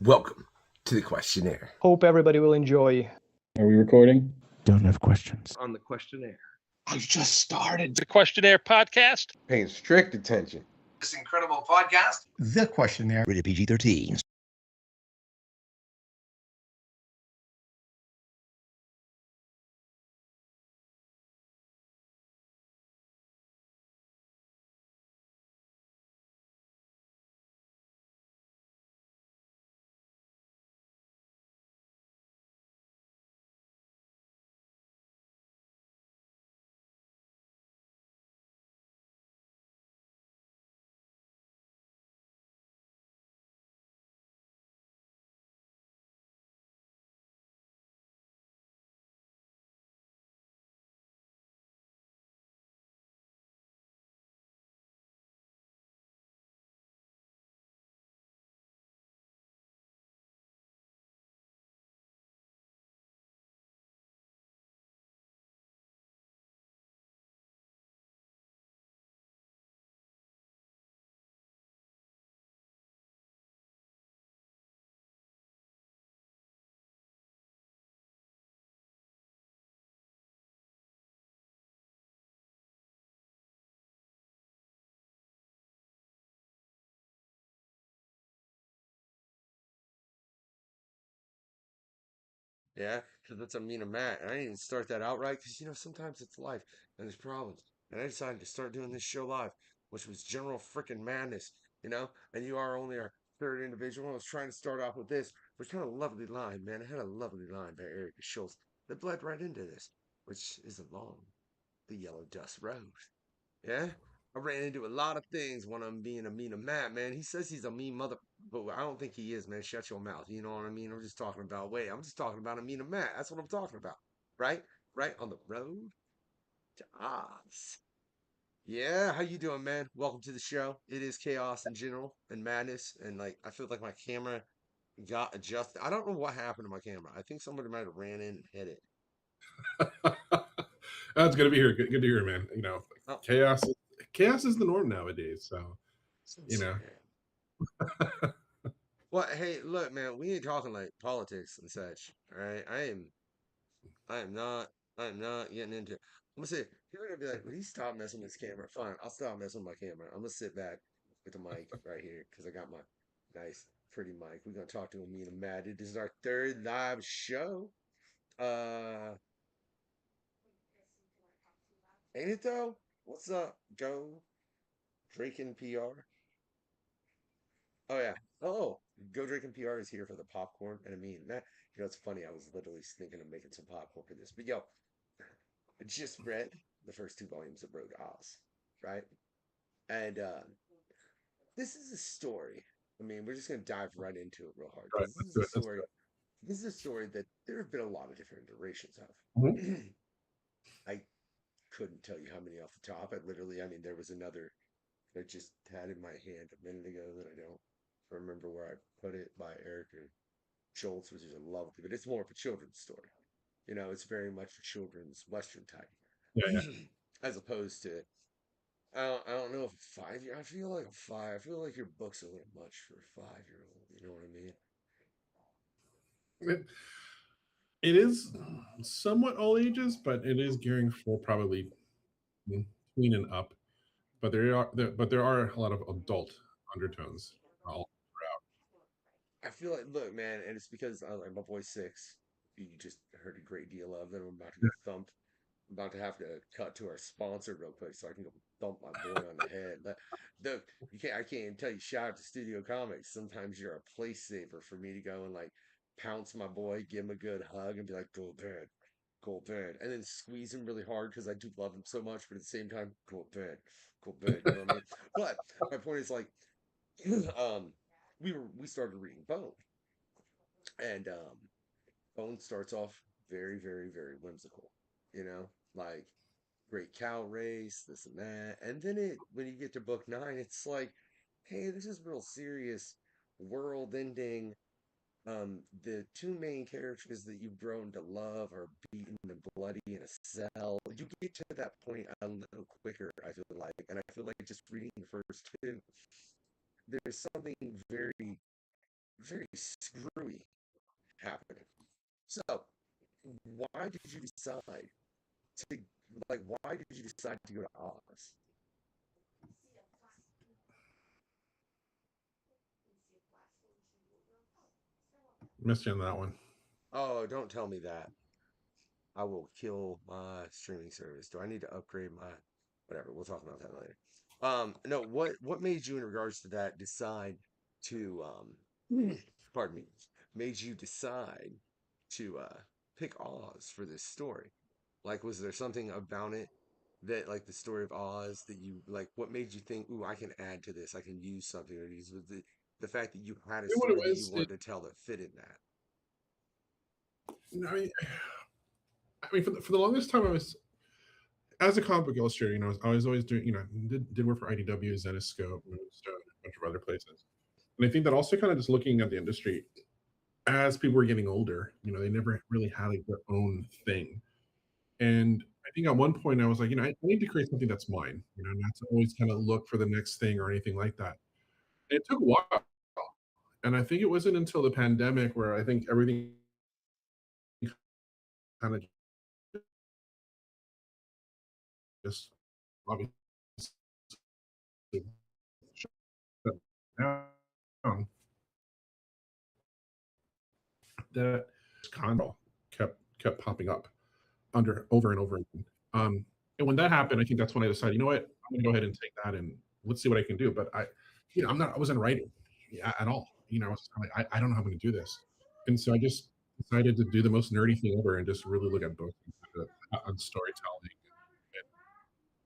Welcome to the questionnaire. Hope everybody will enjoy. Are we recording? Don't have questions. On the questionnaire. I've just started the Questionnaire podcast. Paying strict attention. This incredible podcast. The questionnaire. Rated PG-13. Yeah, because that's Amin Amat. And I didn't even start that out right because, sometimes it's life and there's problems. And I decided to start doing this show live, which was general freaking madness. And you are only our third individual. I was trying to start off with this, which had a lovely line, man. It had a lovely line by Eric Schultz that bled right into this, which is along the Yellow Dust Road. Yeah? I ran into a lot of things when I'm being a mean Matt, man. He says he's a mean mother, but I don't think he is, man. Shut your mouth. You know what I mean? I'm just talking about, I'm just talking about a mean Matt. That's what I'm talking about. Right? Right on the road to Oz. Yeah, how you doing, man? Welcome to the show. It is chaos in general and madness, and I feel like my camera got adjusted. I don't know what happened to my camera. I think somebody might have ran in and hit it. That's good to be here. Good to hear, man. Oh. Chaos is the norm nowadays. So, Well, hey, look, man, we ain't talking like politics and such. All right, I am not getting into. I'm gonna say you're gonna be like, "Will you stop messing with this camera?" Fine, I'll stop messing with my camera. I'm gonna sit back with the mic right here because I got my nice, pretty mic. We're gonna talk to Amin Amat. This is our third live show. Ain't it though? What's up, Joe? Drake and PR. Oh yeah. Oh, Go Drake and PR is here for the popcorn. And I mean, that it's funny. I was literally thinking of making some popcorn for this. But yo, I just read the first two volumes of Road to Oz, right? And this is a story. I mean, we're just gonna dive right into it real hard. Right, This is a story. This is a story that there have been a lot of different iterations of. Mhm. I couldn't tell you how many off the top. I mean, there was another that I just had in my hand a minute ago that I don't remember where I put it by Eric Schultz, which is a lovely, but it's more of a children's story. It's very much a children's Western type, Yeah. as opposed to I don't know if a 5 year. I feel like a five. I feel like your book's a little much for a 5-year-old. You know what I mean? It is somewhat all ages, but it is gearing for probably teen and up. But there are a lot of adult undertones all I feel like, look, man, and it's because my boy's 6. You just heard a great deal of that. I'm about to get thumped. I'm about to have to cut to our sponsor real quick so I can go thump my boy on the head. I can't even tell you. Shout out to Studio Comics. Sometimes you're a place saver for me to go and pounce my boy, give him a good hug, and be like, "Go to bed," and then squeeze him really hard because I do love him so much. But at the same time, go to bed, go to bed. You know what I mean? But my point is um, we started reading Bone, and Bone starts off very, very, very whimsical. Like great cow race, this and that, and then when you get to book 9, it's like, hey, this is real serious, world-ending. The two main characters that you've grown to love are beaten and bloody in a cell. You get to that point a little quicker, I feel like, and I feel like just reading the first two, there's something very very screwy happening. So, why did you decide to why did you decide to go to Oz? Missed you on that one. Oh, don't tell me that. I will kill my streaming service. Do I need to upgrade my whatever? We'll talk about that later. No, what made you in regards to that decide to pardon me, made you decide to pick Oz for this story? Like, was there something about it that, like, the story of Oz that you like? What made you think, "Ooh, I can add to this. I can use something." Or use with the fact that you had a You know what it story that you was? wanted to tell that fit in that. I mean, for the longest time, I was as a comic book illustrator. I was always doing. Did work for IDW, Zenescope, Moonstone, a bunch of other places. And I think that also kind of just looking at the industry as people were getting older, they never really had like their own thing. And I think at one point I was like, I need to create something that's mine, not to always kind of look for the next thing or anything like that. And it took a while. And I think it wasn't until the pandemic where I think everything kind of just obviously shut down that condo kept popping up over and over again. And when that happened, I think that's when I decided, you know what, I'm gonna go ahead and take that and let's see what I can do. But I wasn't writing at all. I was like, I don't know how I'm gonna do this. And so I just decided to do the most nerdy thing ever and just really look at books on storytelling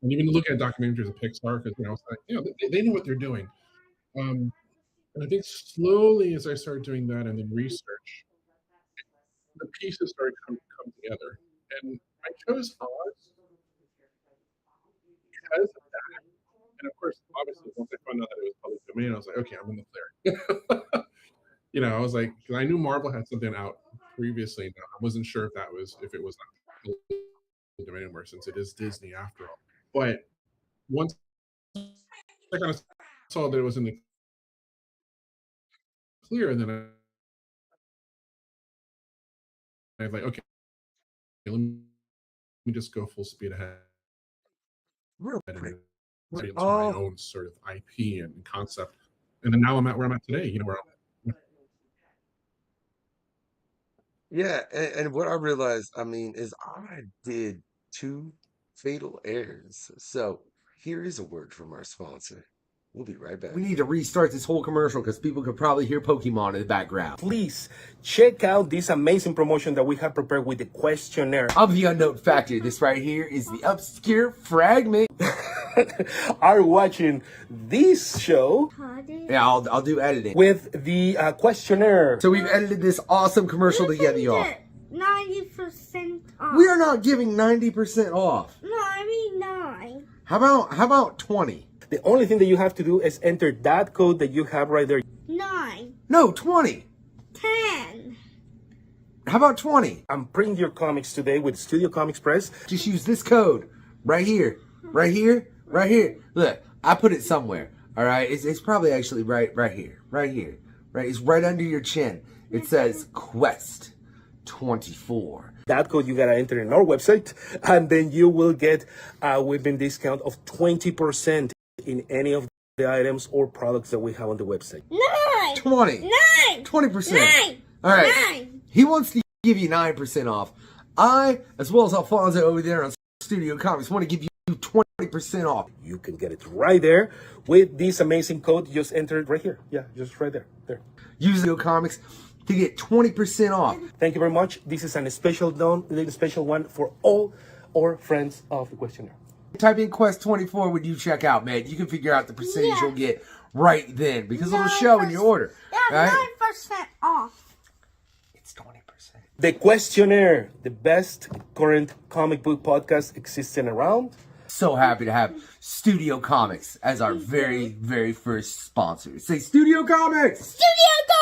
and even look at documentaries of Pixar because it's like, they know what they're doing. Um, and I think slowly as I started doing that and then research, the pieces started come together. And I chose Oz because of that. And of course, obviously, once I found out that it was public domain, I was like, okay, I'm in the clear. I was like, because I knew Marvel had something out previously. Now, I wasn't sure if it was not public domain anymore, since it is Disney after all. But once I kind of saw that it was in the clear, and then I was like, okay, let me just go full speed ahead Real and quick. into my Oh, own sort of IP and concept. And then now I'm at where I'm at today. Where yeah, and what I realized, I mean, is I did two fatal errors. So here is a word from our sponsor. We'll be right back. We need to restart this whole commercial because people could probably hear Pokemon in the background. Please check out this amazing promotion that we have prepared with the questionnaire. I'm the unknown factor. This right here is the obscure fragment. Are watching this show Yeah, I'll do editing. with the questionnaire. So we've edited this awesome commercial to get you off. 90% off. We are not giving 90% off. No, I mean 9. How about 20? The only thing that you have to do is enter that code that you have right there. 9. No, 20. 10. How about 20? I'm printing your comics today with Studio Comics Press. Just use this code right here, right here, right here. Look, I put it somewhere. All right, it's probably actually right here, right here, right. It's right under your chin. It says Quest 24. That code you gotta enter in our website, and then you will get a whipping discount of 20% in any of the items or products that we have on the website. 9. 20. 9. 20%. 9. All right. 9. He wants to give you 9% off. I, as well as Alfonso over there on Studio Comics, want to give you 20% off. You can get it right there with this amazing code. Just enter it right here. Yeah, just right there. There. Use Studio Comics to get 20% off. Thank you very much. This is a special one for all our friends of the questionnaire. Type in Quest 24 when you check out, man. You can figure out the percentage you'll get right then because it'll show in your order. Yeah, Right? 9% off. It's 20%. The Questionnaire, the best current comic book podcast existing around. So happy to have Studio Comics as our very, very first sponsor. Say Studio Comics! Studio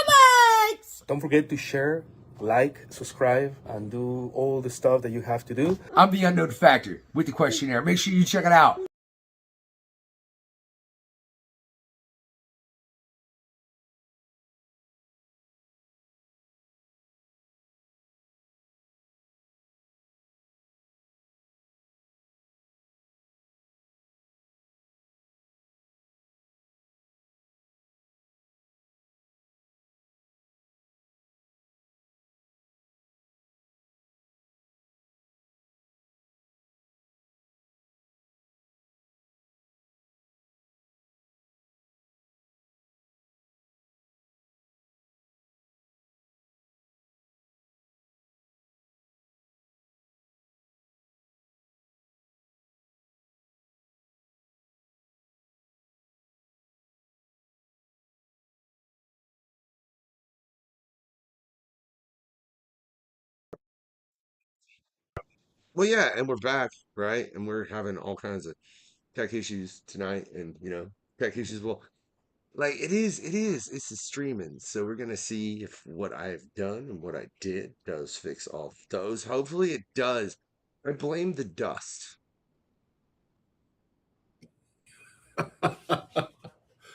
Comics! Don't forget to share, like, subscribe, and do all the stuff that you have to do. I'm the Unknown Factor with the questionnaire. Make sure you check it out. Well, yeah, and we're back, right? And we're having all kinds of tech issues tonight, and tech issues. Well, like it's the streaming. So we're gonna see if what I've done and what I did does fix all of those. Hopefully, it does. I blame the dust. I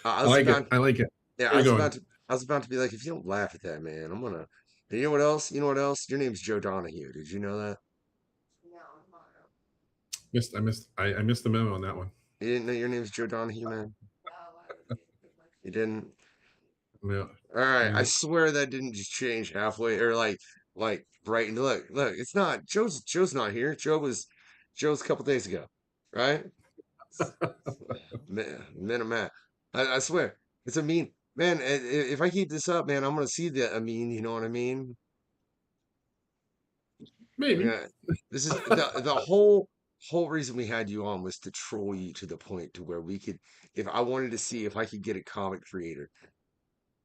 I was like it. about, I like it. yeah, Where you going? I was about to be like, if you don't laugh at that, man, I'm gonna. And you know what else? You know what else? Your name's Joe Donahue. Did you know that? I missed the memo on that one. You didn't know your name's Joe Donahue, man. You didn't. No. All right, I No. swear that didn't just change halfway, or like right. And look, it's not Joe's not here. Joe's a couple days ago, right? Man, man, I swear it's a mean man. If I keep this up, man, I'm gonna see the I mean, you know what I mean? Maybe. Yeah, this is the whole reason we had you on was to troll you to the point to where we could, if I wanted to see if I could get a comic creator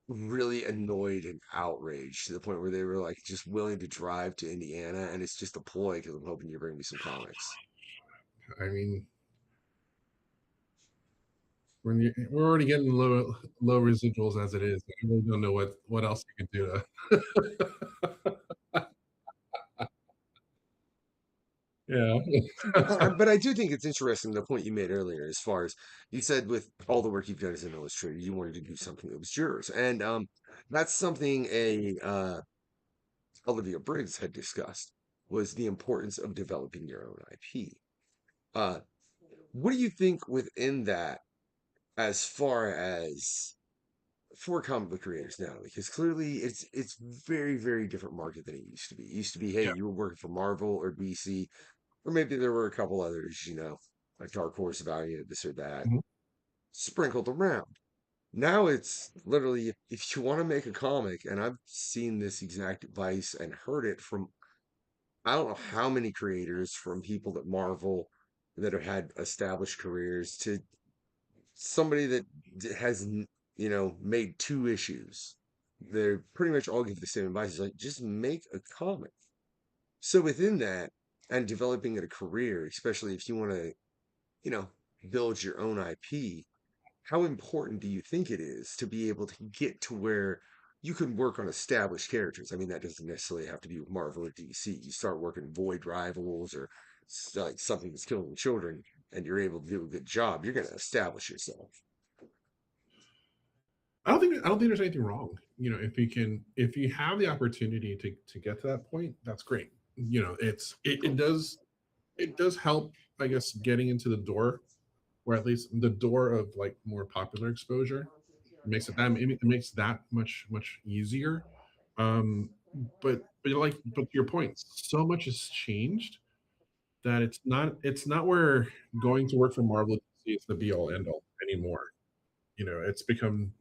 really annoyed and outraged to the point where they were like just willing to drive to Indiana, and it's just a ploy because I'm hoping you bring me some comics. I mean, we're already getting low residuals as it is. I really don't know what else you could do to. Yeah. Well, but I do think it's interesting the point you made earlier, as far as you said with all the work you've done as an illustrator, you wanted to do something that was yours, and that's something a Olivia Briggs had discussed was the importance of developing your own IP. Uh, what do you think within that, as far as for comic book creators now, because clearly it's very different market than it used to be. It used to be, hey, Yeah. you were working for Marvel or DC, or maybe there were a couple others, like Dark Horse, Valiant, this or that, Mhm. sprinkled around. Now it's literally if you want to make a comic, and I've seen this exact advice and heard it from I don't know how many creators, from people at Marvel that have had established careers to somebody that has made two issues. They're pretty much all give the same advice. It's like just make a comic. So within that, and developing a career, especially if you want to, you know, build your own IP, how important do you think it is to be able to get to where you can work on established characters? I mean, that doesn't necessarily have to be with Marvel or DC. You start working Void Rivals or like something that's killing children, and you're able to do a good job. You're going to establish yourself. I don't think there's anything wrong. If you have the opportunity to get to that point, that's great. It does help, I guess, getting into the door, or at least the door of like more popular exposure. It makes that much easier. Um, but to your point, so much has changed that it's not where going to work for Marvel is the be all end all anymore. It's become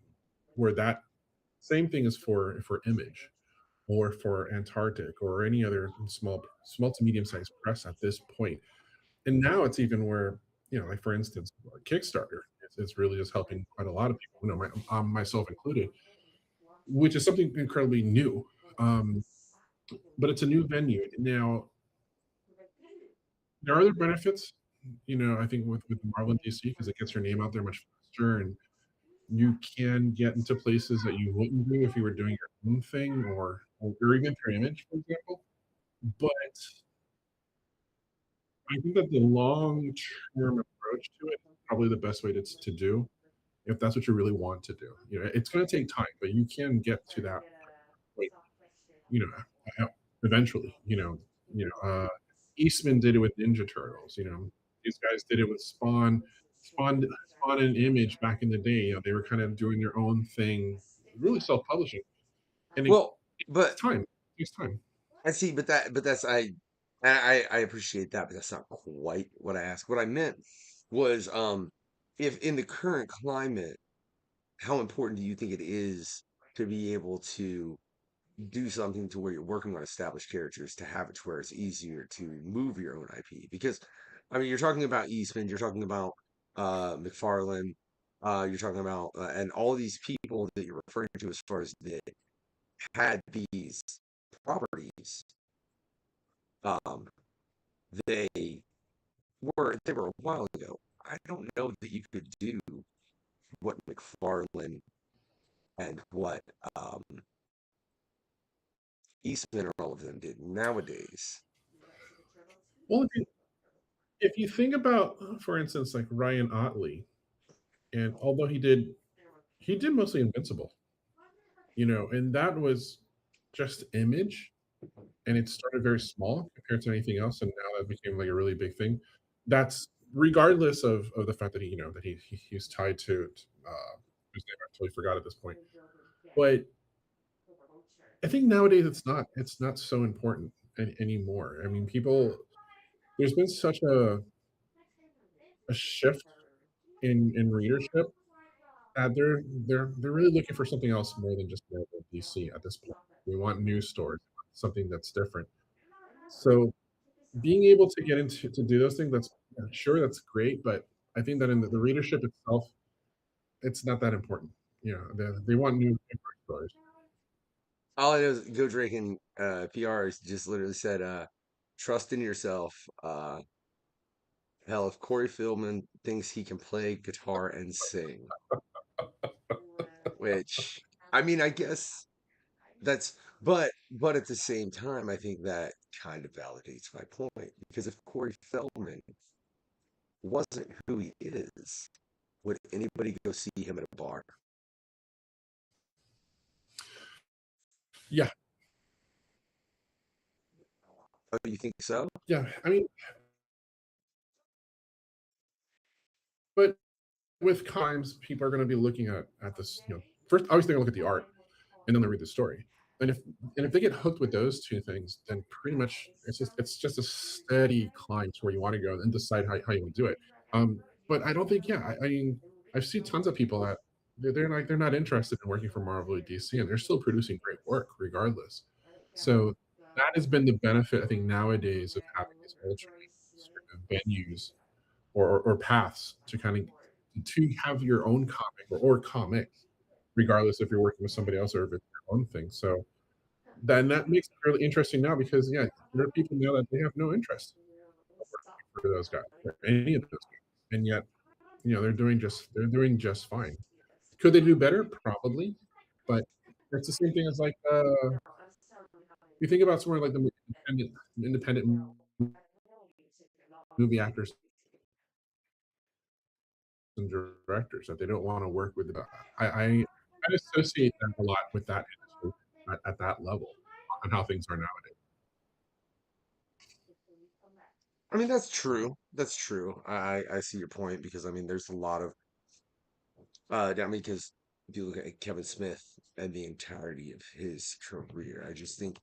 where that same thing is for Image or for Antarctic or any other small to medium sized press at this point. And now it's even where, like for instance, Kickstarter is really just helping quite a lot of people, myself included, which is something incredibly new. Um, but it's a new venue now. There are other benefits, I think with Marvel and DC, because it gets your name out there much faster, and you can get into places that you wouldn't do if you were doing your own thing, or even through Image, for example. But I think that the long term approach to it is probably the best way to do, if that's what you really want to do. It's going to take time, but you can get to that point, you know, eventually. Eastman did it with Ninja Turtles. These guys did it with Spawn and Image back in the day. They were kind of doing their own thing, really self-publishing, and Well, takes but time. It takes time. I see, but that's I appreciate that, but that's not quite what I asked. What I meant was, if in the current climate, how important do you think it is to be able to do something to where you're working on established characters to have it to where it's easier to move your own IP? Because I mean, you're talking about Eastman, you're talking about McFarlane, you're talking about and all these people that you're referring to as far as that had these properties. Um, they they were a while ago. I don't know that you could do what McFarlane and what Eastman or all of them did nowadays. Well, if you think about, for instance, like Ryan Otley, and although he did mostly Invincible, and that was just Image, and it started very small compared to anything else, and now that became like a really big thing. That's regardless of the fact that he's tied to whose name I totally forgot at this point. But I think nowadays it's not so important anymore. I mean, people there's been such a shift in readership that they're really looking for something else more than just Marvel DC at this point. We want news stories, something that's different. So being able to get into to do those things, that's great, but I think that in the readership itself, it's not that important. They want new stories. All I know is Go Drake and PR just literally said, "Trust in yourself." Hell, if Corey Feldman thinks he can play guitar and sing, which I mean, I guess that's, but at the same time, I think that kind of validates my point because if Corey Feldman wasn't who he is, would anybody go see him at a bar? Yeah, Oh, you think so? yeah. I mean, but with times, people are going to be looking at this. First, obviously, they're going to look at the art, and then they read the story. And if they get hooked with those two things, then pretty much it's just a steady climb to where you want to go and decide how you want to do it. But I don't think, yeah, I mean, I've seen tons of people that they're not interested in working for Marvel or DC, and they're still producing great work regardless. So that has been the benefit, I think, nowadays of having these alternate sort of venues or paths to kind of to have your own comic or comics, regardless if you're working with somebody else or if it's your own thing. So then that makes it really interesting now because yeah, there are people now that they have no interest for those guys or any of those guys, and yet they're doing just fine. Could they do better? Probably, but it's the same thing as like you think about somewhere like the independent movie actors and directors that they don't want to work with. I associate that a lot with that industry at that level and how things are nowadays. I mean, that's true. That's true. I see your point because I mean, there's a lot of I mean, because if you look at Kevin Smith and the entirety of his career, I just think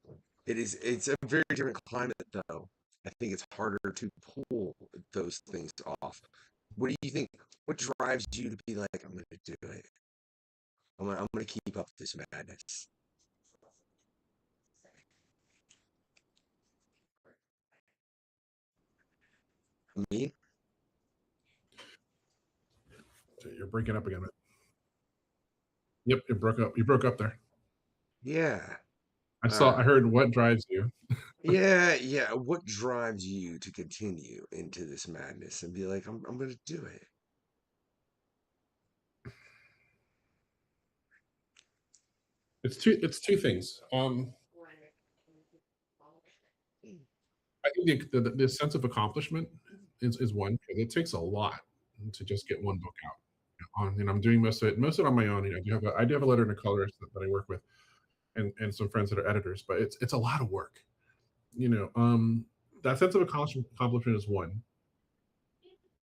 it's a very different climate though. I think it's harder to pull those things off. What do you think? What drives you to be like, I'm gonna do it. I'm gonna keep up this madness. Me? So you're breaking up again. Yep, you broke up. You broke up there. Yeah. I heard what drives you. Yeah, yeah. What drives you to continue into this madness and be like, I'm gonna do it? It's two things. I think the sense of accomplishment is one because it takes a lot to just get one book out. And I'm doing most of it on my own. I do have a letter and a colorist that I work with, and some friends that are editors. But it's a lot of work. That sense of accomplishment is one,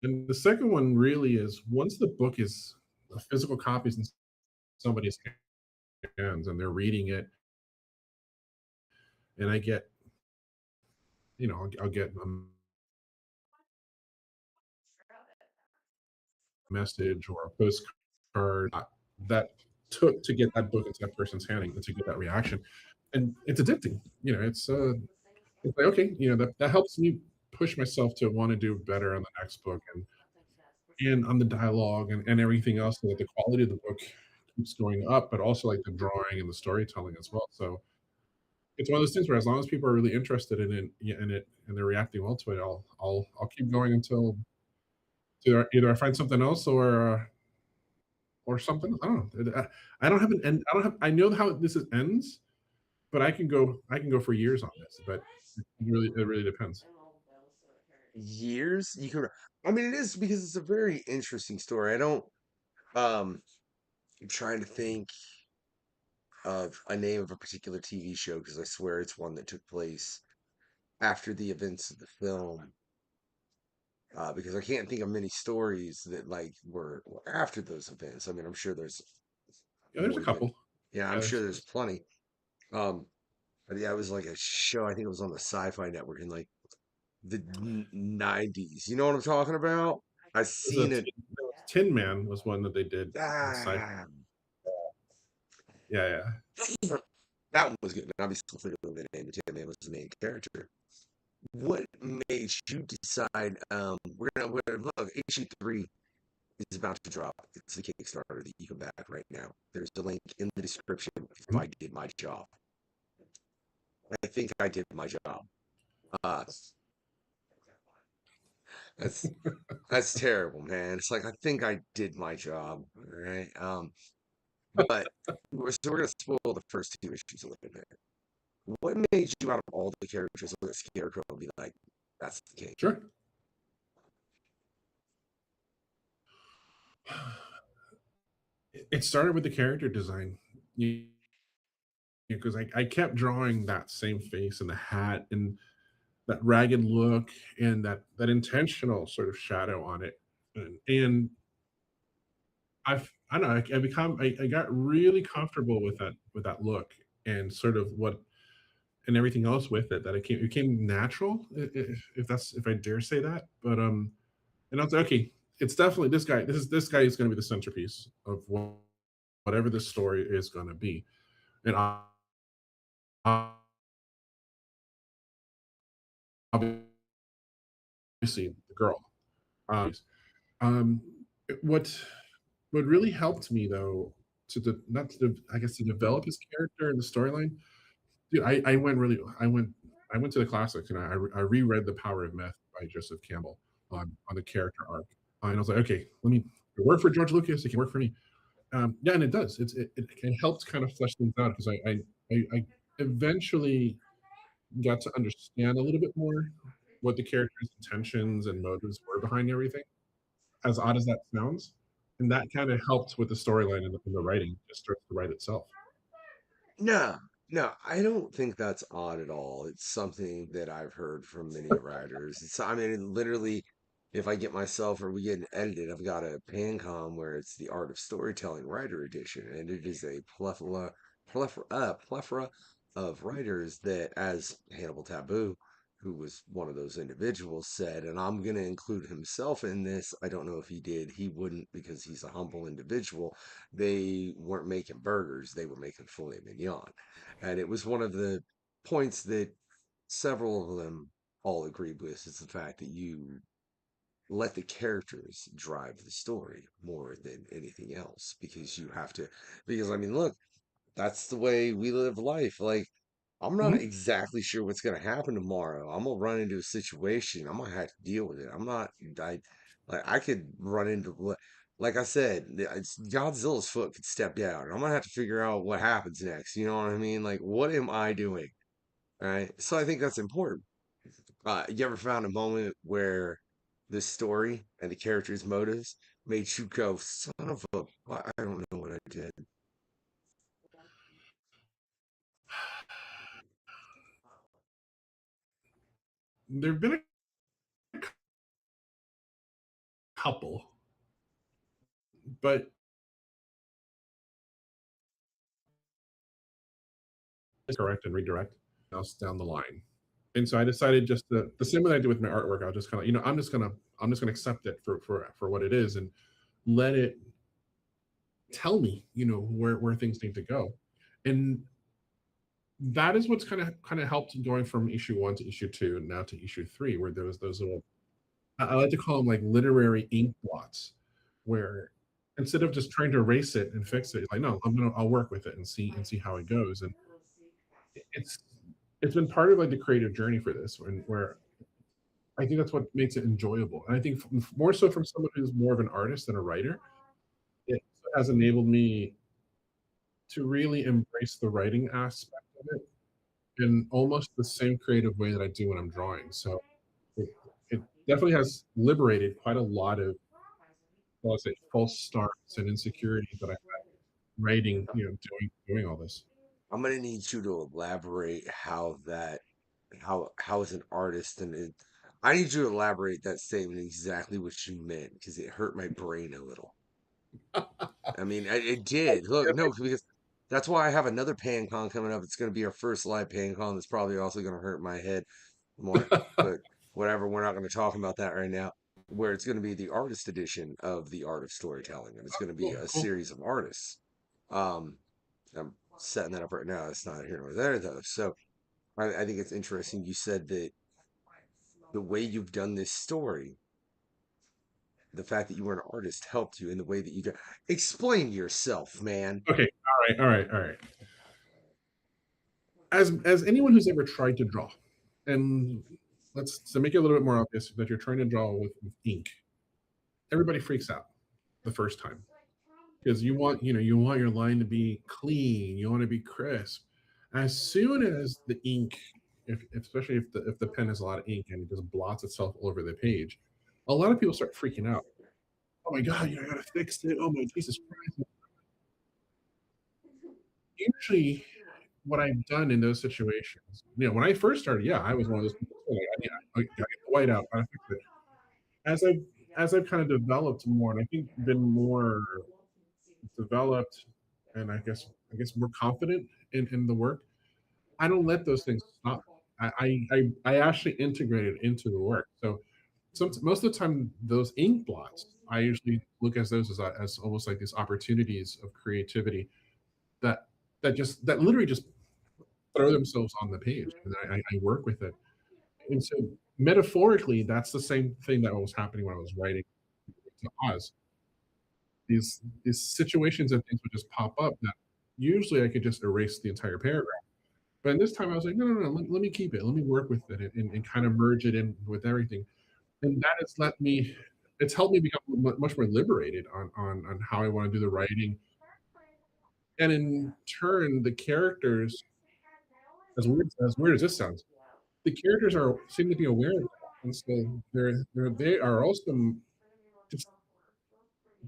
and the second one really is once the book is a physical copies in somebody's hands and they're reading it, and I get I'll get a message or a postcard that took to get that book into that person's hand and to get that reaction, and it's addicting. It's like okay, that helps me push myself to want to do better on the next book and on the dialogue and everything else so that the quality of the book keeps going up, but also like the drawing and the storytelling as well. So it's one of those things where as long as people are really interested in it, yeah, and they're reacting well to it, I'll keep going until either I find something else or something. I don't know. I don't have an end. I don't have. I know how ends, but I can go for years on this. But it really depends. Years you can. I mean, it is because it's a very interesting story. I don't. Um, I'm trying to think of a name of a particular TV show because I swear it's one that took place after the events of the film. Because I can't think of many stories that like were after those events. I mean, I'm sure there's Yeah, there's a more than. couple. Yeah, Yeah, I'm sure there's plenty. Um, but yeah, it was like a show. I think it was on the Sci-Fi Network in like the 90s. You know what I'm talking about? I've there's a seen it. Tin Man was one that they did on sci. Ah, Yeah, yeah. that one was good. And obviously, clearly the name of Tin Man was the main character. What made you decide? We're gonna look. Issue 3 is about to drop. It's the Kickstarter that you can back right now. There's a link in the description if Mhm. I did my job. I think I did my job. Uh, that's that's terrible, man. It's like I think I did my job, right? But so we're gonna spoil the first 2 issues a little bit. What made you, out of all the characters, look at Scarecrow and be like, "That's the king"? Sure. It started with the character design. Because I kept drawing that same face and the hat and that ragged look and that intentional sort of shadow on it. And I don't know, I got really comfortable with that look and sort of what and everything else with it that it came natural, if I dare say that. But and I was like, okay, it's definitely this guy. This guy is going to be the centerpiece of whatever this story is going to be. And obviously the girl. Um, um, what really helped me though not to I guess to develop his character and the storyline, dude. I went to the classics and I reread The Power of Myth by Joseph Campbell on the character arc, and I was like, okay, let me it work for George Lucas. It can work for me. Yeah, and it does. It helps kind of flesh things out because I eventually got to understand a little bit more what the character's intentions and motives were behind everything, as odd as that sounds. And that kind of helped with the storyline and the writing. It just starts to write itself. No, no, I don't think that's odd at all. It's something that I've heard from many writers. I mean, literally, if I get myself or we get it edited, I've got a Pancom where it's the Art of Storytelling Writer Edition, and it is a plethora of writers that, as Hannibal Taboo, who was one of those individuals, said, and I'm going to include himself in this. I don't know if he did. He wouldn't because he's a humble individual. They weren't making burgers, they were making filet mignon. And it was one of the points that several of them all agreed with is the fact that you let the characters drive the story more than anything else because you have to, because I mean, look, that's the way we live life. Like, I'm not Mhm. exactly sure what's going to happen tomorrow. I'm gonna run into a situation. I'm gonna have to deal with it. I'm not. Like I could run into like I said, it's Godzilla's foot could step down. I'm gonna have to figure out what happens next. You know what I mean? Like, what am I doing? Right. So I think that's important. You ever found a moment where the story and the character's motives made you go, "Son of a, I don't know what I did." There've been a couple, but correct and redirect else down the line. And so I decided just the same way I did with my artwork. I'll just kind of, I'm just gonna accept it for what it is and let it tell me, where things need to go. And that is what's kind of helped going from issue 1 to issue 2 and now to issue 3, where there was those little, I like to call them like literary ink blots, where instead of just trying to erase it and fix it, it's like, no, I'll work with it and see how it goes. And it's it's been part of like the creative journey for this, where I think that's what makes it enjoyable. And I think more so from someone who's more of an artist than a writer, it has enabled me to really embrace the writing aspect of it in almost the same creative way that I do when I'm drawing. So it, it definitely has liberated quite a lot of, let's say, false starts and insecurities that I had writing, doing all this. I'm gonna need you to elaborate how as an artist I need you to elaborate that statement exactly what you meant because it hurt my brain a little. I mean, it did. Look, no, because that's why I have another PanCon coming up. It's going to be our first live PanCon. That's probably also going to hurt my head more. But whatever, we're not going to talk about that right now. Where it's going to be the artist edition of the art of storytelling, and it's going to be Cool, a cool. series of artists. Um, I'm setting that up right now. It's not here nor there though. So I think it's interesting. You said that the way you've done this story, the fact that you were an artist helped you in the way that you do. Explain yourself, man. Okay, all right. As anyone who's ever tried to draw, and let's to make it a little bit more obvious that you're trying to draw with ink, everybody freaks out the first time because you want your line to be clean, you want to be crisp. As soon as the ink, especially if the pen has a lot of ink and it just blots itself all over the page, a lot of people start freaking out. Oh my god, I gotta fix it. Oh my Jesus Christ! Usually, what I've done in those situations, when I first started, yeah, I was one of those people. Like, I gotta get the white out. I gotta fix it. As I've kind of developed more, and I think been more developed, and I guess more confident in the work, I don't let those things stop. I actually integrate it into the work. So most of the time, those ink blots, I usually look at those as almost like these opportunities of creativity that that literally just throw themselves on the page, and I work with it. And so metaphorically, that's the same thing that was happening when I was writing to Oz. These situations and things would just pop up that usually I could just erase the entire paragraph. But in this time, I was like, no, let me keep it. Let me work with it and kind of merge it in with everything. And that has it's helped me become much more liberated on how I want to do the writing. And in turn, the characters, as weird as this sounds, the characters seem to be aware of that. And so they are also just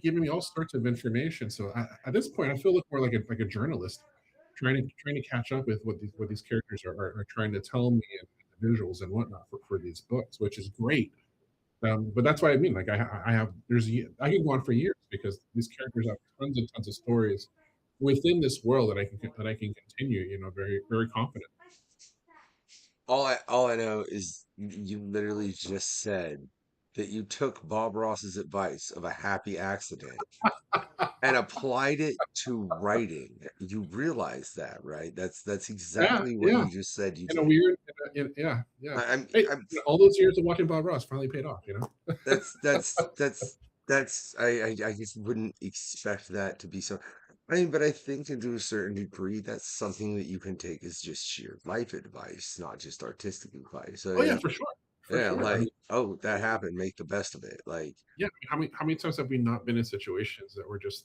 giving me all sorts of information. So at this point, I feel more like a journalist, trying to catch up with what these characters are trying to tell me, and the visuals and whatnot for these books, which is great. But that's what I mean. Like I have I can go on for years because these characters have tons and tons of stories within this world that I can continue. Very very confident. All I know is you literally just said that you took Bob Ross's advice of a happy accident and applied it to writing. You realize that, right? That's Yeah, exactly what yeah. you just said you In a did. weird, yeah, yeah. I, I'm, Hey, I'm all those years of watching Bob Ross finally paid off. that's that's that's that's I just wouldn't expect that to be so. I mean, but I think to a certain degree, that's something that you can take as just sheer life advice, not just artistic advice. So Oh yeah, yeah, for sure, for yeah, sure. I like mean, oh, that happened, make the best of it. Like yeah. How many times have we not been in situations that we're just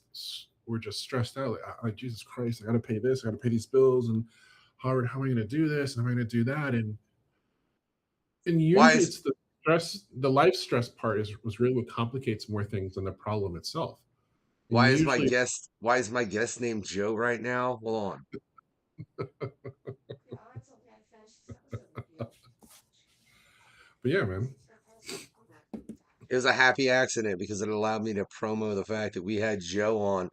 stressed out? Like Jesus Christ, I got to pay this, I got to pay these bills, and how am I going to do this, and how am I going to do that, and why usually is it's the life stress part was really what complicates more things than the problem itself. And usually, why is my guest named Joe right now? Hold on. but yeah, man. It was a happy accident because it allowed me to promo the fact that we had Joe on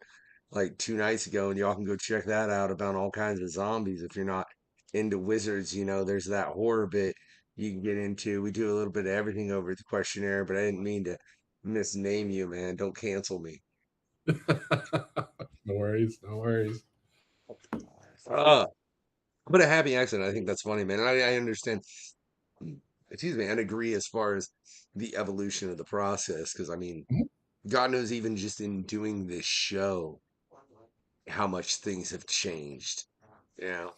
like 2 nights ago, and y'all can go check that out about all kinds of zombies. If you're not into wizards, there's that horror bit you can get into. We do a little bit of everything over at the questionnaire, but I didn't mean to misname you, man. Don't cancel me. No worries, no worries. Uh, but a happy accident. I think that's funny, man. I understand. Excuse me, and agree as far as the evolution of the process. Because I mean, Mhm. God knows, even just in doing this show, how much things have changed. Yeah.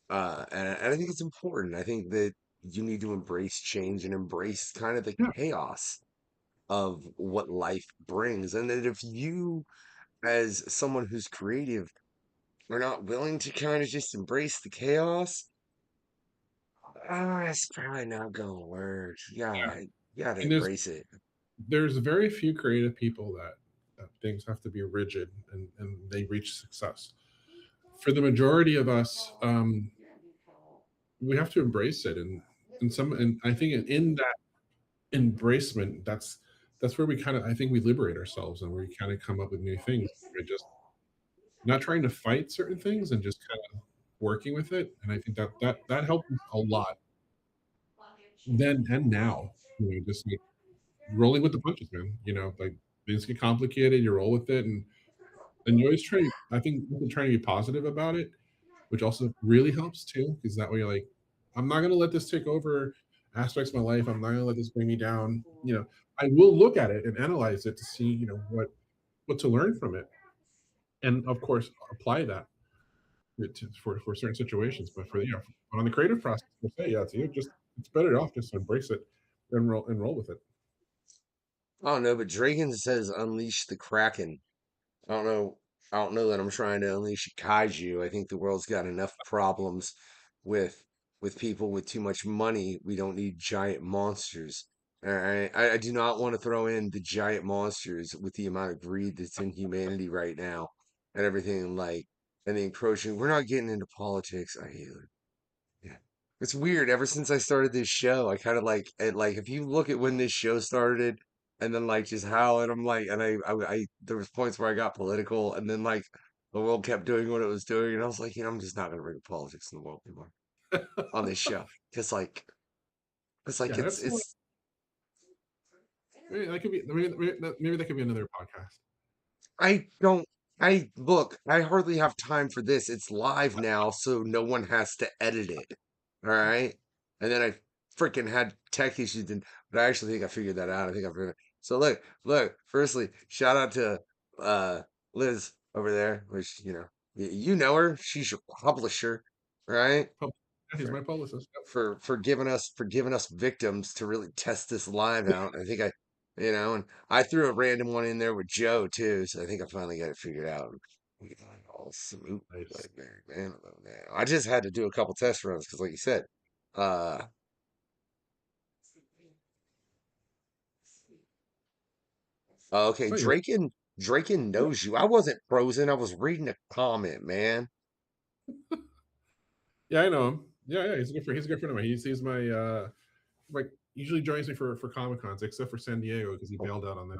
And I think it's important. I think that you need to embrace change and embrace kind of the Yeah. chaos of what life brings. And that if you, as someone who's creative, are not willing to kind of just embrace the chaos, it's probably not gonna work. You gotta And embrace it. there's very few creative people that things have to be rigid and they reach success. For the majority of us, we have to embrace it, and I think in that embracement, that's where we kind of, I think we liberate ourselves and we kind of come up with new things. We're just not trying to fight certain things and just kind of working with it. And I think that helps us a lot then and now. Just like rolling with the punches, man. Like things get complicated, you roll with it, and you always try. I think you can try to be positive about it, which also really helps too, because that way you're like, I'm not gonna let this take over aspects of my life. I'm not gonna let this bring me down. I will look at it and analyze it to see, what to learn from it, and of course apply that for certain situations. But on the creative process, per se, yeah, it's better off just to embrace it and roll with it. I don't know, but Draken says unleash the Kraken. I don't know. I don't know that I'm trying to unleash a kaiju. I think the world's got enough problems with people with too much money. We don't need giant monsters. All right. I do not want to throw in the giant monsters with the amount of greed that's in humanity right now and everything and the encroaching. We're not getting into politics. I hate it. Yeah. It's weird. Ever since I started this show, I kind of if you look at when this show started and then just how, and I'm like, and there was points where I got political and then the world kept doing what it was doing. And I was like, I'm just not going to bring politics in the world anymore on this show. Cause Yeah, it's, maybe that could be maybe that could be another podcast. I don't. I look. I hardly have time for this. It's live now, so no one has to edit it. All right. And then I freaking had tech issues, but I actually think I figured that out. I think I figured. So look. Firstly, shout out to uh Liz over there, which you know her. She's your publisher, right? Pub- yeah, he's my publicist. Yep. For giving us victims to really test this live out. I think and I threw a random one in there with Joe too, so I think I finally got it figured out. We can find all smooth Nice. man. I just had to do a couple test runs because, like you said, uh, okay, Oh, you're Draken knows you. I wasn't frozen. I was reading a comment, man. Yeah, I know him. Yeah, he's a good friend of mine. He's my like usually joins me for Comic Cons, except for San Diego because he bailed out on that.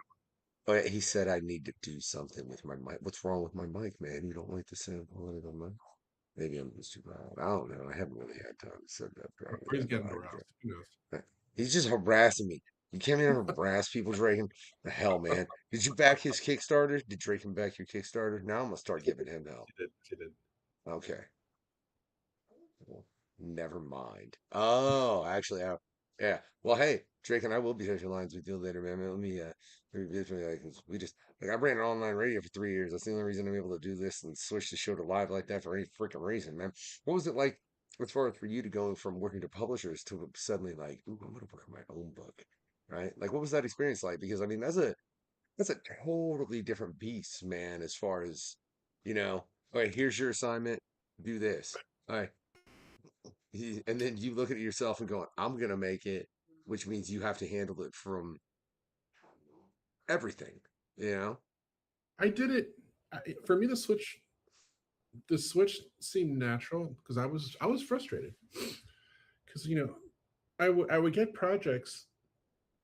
Oh, yeah, he said I need to do something with my mic. What's wrong with my mic, man? You don't like the sound quality of my mic? Maybe I'm just too loud. I don't know. I haven't really had time to set that Or properly. he's I getting know I aroused. Who knows? He's just harassing me. You can't even harass people, Draken. The hell, man. Did you back his Kickstarter? Did Draken back your Kickstarter? Now I'm gonna start giving him hell. She did. Okay. Well, never mind. Oh, actually, yeah. Well, hey, Drake and I will be touching lines with you later, man. Let me we just I ran an online radio for 3 years. That's the only reason I'm able to do this and switch the show to live like that for any freaking reason, man. What was it like as far as for you to go from working to publishers to suddenly ooh, I'm gonna work on my own book, right? Like, what was that experience like? Because I mean, that's a totally different beast, man. As far as all right, here's your assignment. Do this. All right, and then you look at yourself and go, I'm gonna make it, which means you have to handle it from everything, you know? I did it. For me, the switch seemed natural because I was frustrated because I would get projects,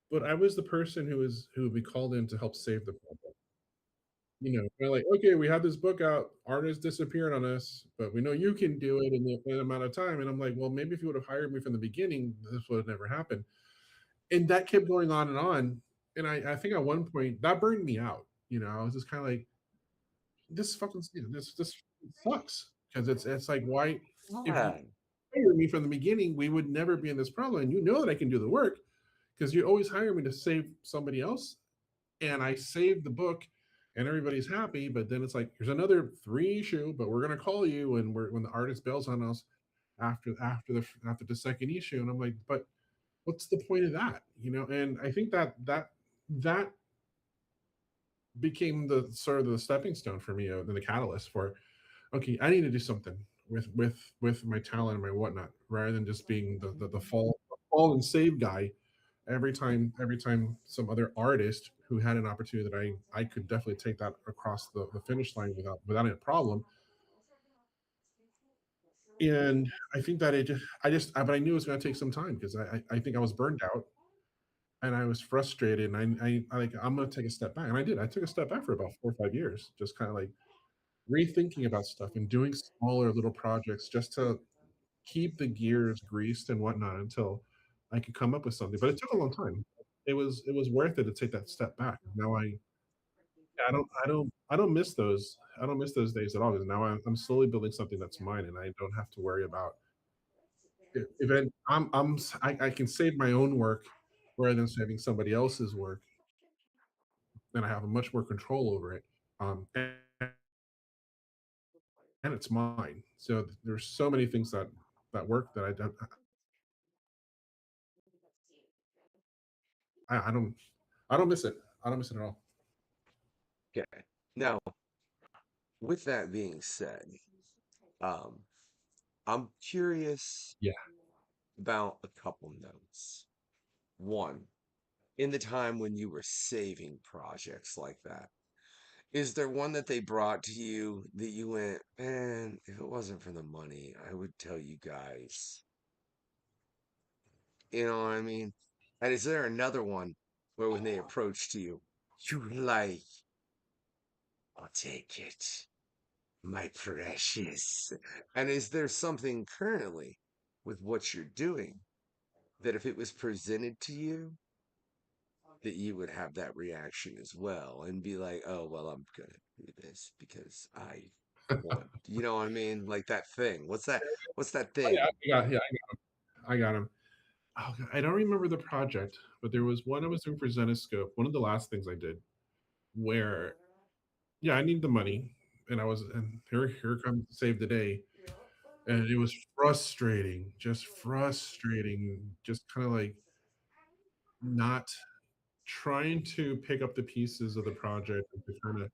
but I was the person who would be called in to help save the project. They're like, okay, we have this book out, artists disappeared on us, but we know you can do it in the amount of time. And I'm like, well, maybe if you would have hired me from the beginning, this would have never happened. And that kept going on and on. And I think at one point that burned me out. I was just kind of like, this fucking this sucks because it's like, why, if you Yeah. hired me from the beginning, we would never be in this problem. And that I can do the work because you always hire me to save somebody else, and I saved the book, and everybody's happy. But then it's like, here's another 3 issue, but we're gonna call you when the artist bails on us after the second issue, and I'm like, but what's the point of that? And I think that became the sort of the stepping stone for me, and the catalyst for, okay, I need to do something with my talent and my whatnot, rather than just being the fall and save guy every time some other artist who had an opportunity that I could definitely take that across the finish line without any problem. And I think that but I knew it was going to take some time, because I think I was burned out, and I was frustrated, and I'm going to take a step back, and I did. I took a step back for about 4 or 5 years, just kind of like rethinking about stuff and doing smaller little projects, just to keep the gears greased and whatnot, until I could come up with something. But it took a long time. It was worth it to take that step back. Now I don't miss those. I don't miss those days at all, because now I'm slowly building something that's mine, and I don't have to worry about event. I can save my own work rather than saving somebody else's work, and I have a much more control over it. And it's mine. So there's so many things that work that I don't I don't miss it. I don't miss it at all. Okay. Now, with that being said, um, I'm curious Yeah. about a couple notes. One, in the time when you were saving projects like that, is there one that they brought to you that you went, man, if it wasn't for the money, I would tell you guys. You know what I mean? And is there another one where when they approached you, you were like, I'll take it, my precious. And is there something currently with what you're doing that if it was presented to you, that you would have that reaction as well and be like, oh, well, I'm gonna do this because I want, you know what I mean? Like that thing. What's that? What's that Oh, thing? yeah, I got him. Oh, God, I don't remember the project, but there was one I was doing for Zenoscope. One of the last things I did, where, yeah, I need the money, and here comes save the day, and it was frustrating, just kind of like not trying to pick up the pieces of the project and to kind of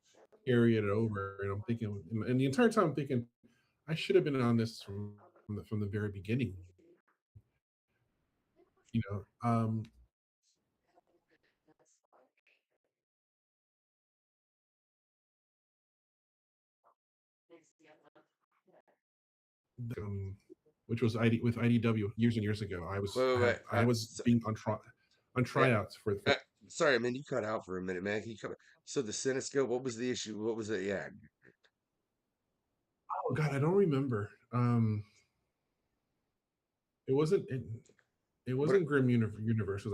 carry it over. And I'm thinking, and the entire time I'm thinking, I should have been on this from the very beginning. You know, um, which was ID with IDW years and years ago. Wait, wait, wait. I was being on Yeah. tryouts for. Uh, Sorry, I mean, you cut out for a minute, man. Can you come? So the cinescope, what was the issue? What was it? Yeah. Oh God, I don't remember. It wasn't it What? wasn't Grim Universes.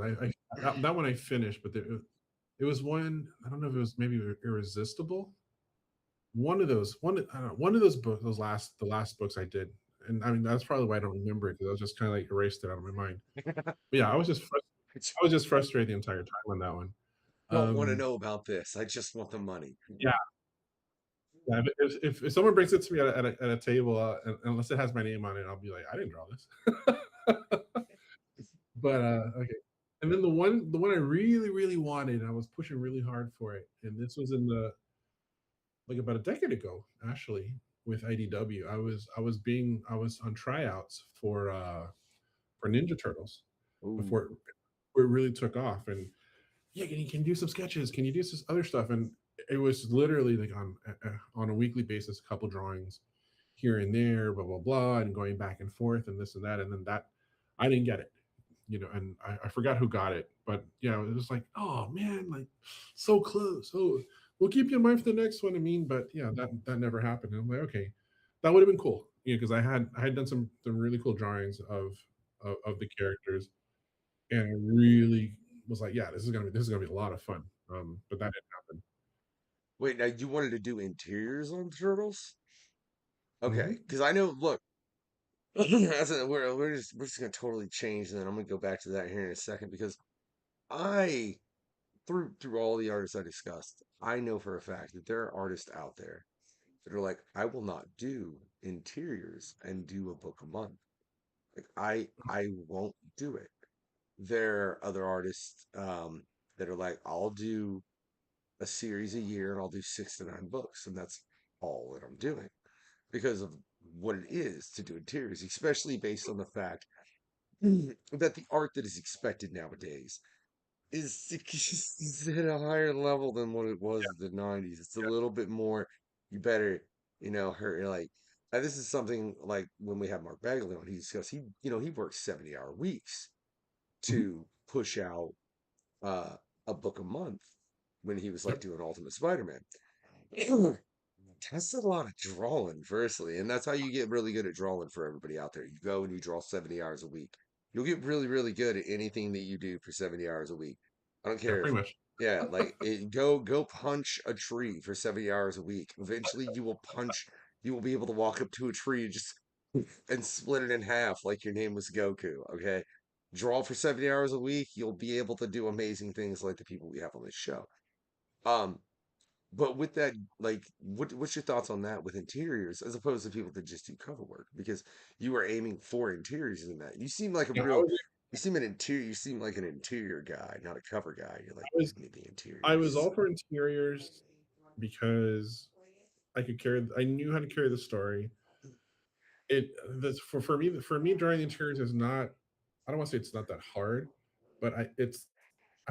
That one I finished, but it was one. I don't know if it was maybe Irresistible. I don't know, one of those books, the last books I did, and I mean that's probably why I don't remember it, because I was just kind of like erased it out of my mind. But yeah, I I was just frustrated the entire time on that one. don't want to Um, know about this. I just want the money. yeah, yeah. If someone brings it to me at a table, unless it has my name on it, I'll be like, I didn't draw this. But okay. And then the one I really really wanted, and I was pushing really hard for it, and this was in the like about a decade ago, actually, with IDW. I was on tryouts for Ninja Turtles Ooh. before it really took off. And yeah, can you do some sketches? Can you do some other stuff? And it was literally like on a weekly basis, a couple drawings here and there, blah blah blah, and going back and forth and this and that. And then that I didn't get it, and I forgot who got it, but yeah, it was like, oh man, like so close. Oh, we'll keep you in mind for the next one. I mean, but yeah, that never happened. And I'm like, okay, that would have been cool, because I had done some really cool drawings of the characters, and I really was like, yeah, this is gonna be a lot of fun. But that didn't happen. Wait, now you wanted to do interiors on turtles? Okay, Hmm. because I know. Look, we're just gonna totally change, and then I'm gonna go back to that here in a second because I through all the artists I discussed, I know for a fact that there are artists out there that are like, I will not do interiors and do a book a month. Like I won't do it. There are other artists that are like, I'll do a series a year and I'll do 6 to 9 books, and that's all that I'm doing because of what it is to do interiors, especially based on the fact that the art that is expected nowadays is at a higher level than what it was in the 90s. It's a little bit more, you better, hurt like this is something like when we have Mark Bagley on, he discussed he works 70-hour weeks Mhm. to push out uh a book a month when he was like Yep. doing Ultimate Spider-Man. That's a lot of drawing, firstly, and that's how you get really good at drawing for everybody out there. You go and you draw 70 hours a week. You'll get really, really good at anything that you do for 70 hours a week. I don't Yeah, care if, pretty much. yeah, like go punch a tree for 70 hours a week. Eventually, you will be able to walk up to a tree and just and split it in half like your name was Goku. Okay, draw for 70 hours a week. You'll be able to do amazing things like the people we have on this show. Um, but with that, like, what's your thoughts on that with interiors as opposed to people that just do cover work? Because you are aiming for interiors in that. Yeah, You seem like an interior guy, not a cover guy. You're like, I was give me the I was interiors. all for interiors because I knew how to carry the story. It that's for me drawing the interiors is not, I don't want to say it's not that hard, but I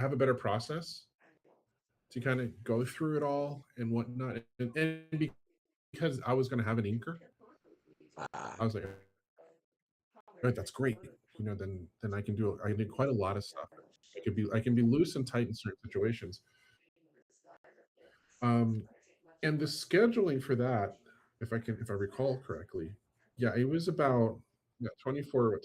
have a better process to kind of go through it all and whatnot. And because I was going to have an inker, Ah, I was like, right, that's great. Then I can do quite a lot of stuff. I can be loose and tight in certain situations. Um, and the scheduling for that, if I recall correctly, yeah, it was about, yeah, 24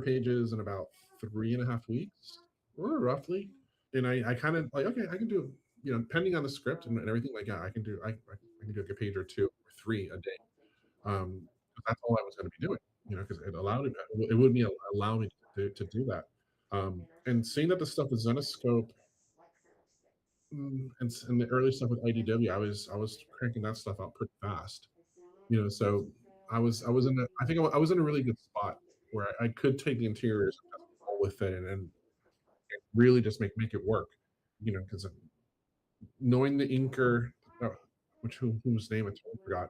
pages in about 3.5 weeks, or roughly. And I kind of like, okay, I can do, depending on the script and everything, like, yeah, I can do like a page or two or three a day. 'Cause that's all I was going to be doing, because it would be allow me to do that. And seeing that the stuff with Zenoscope, and the early stuff with IDW, I was cranking that stuff out pretty fast. So I was in I think I was in a really good spot where I could take the interiors and just roll with it, and really just make it work. Because knowing the inker, uh, whose name I totally forgot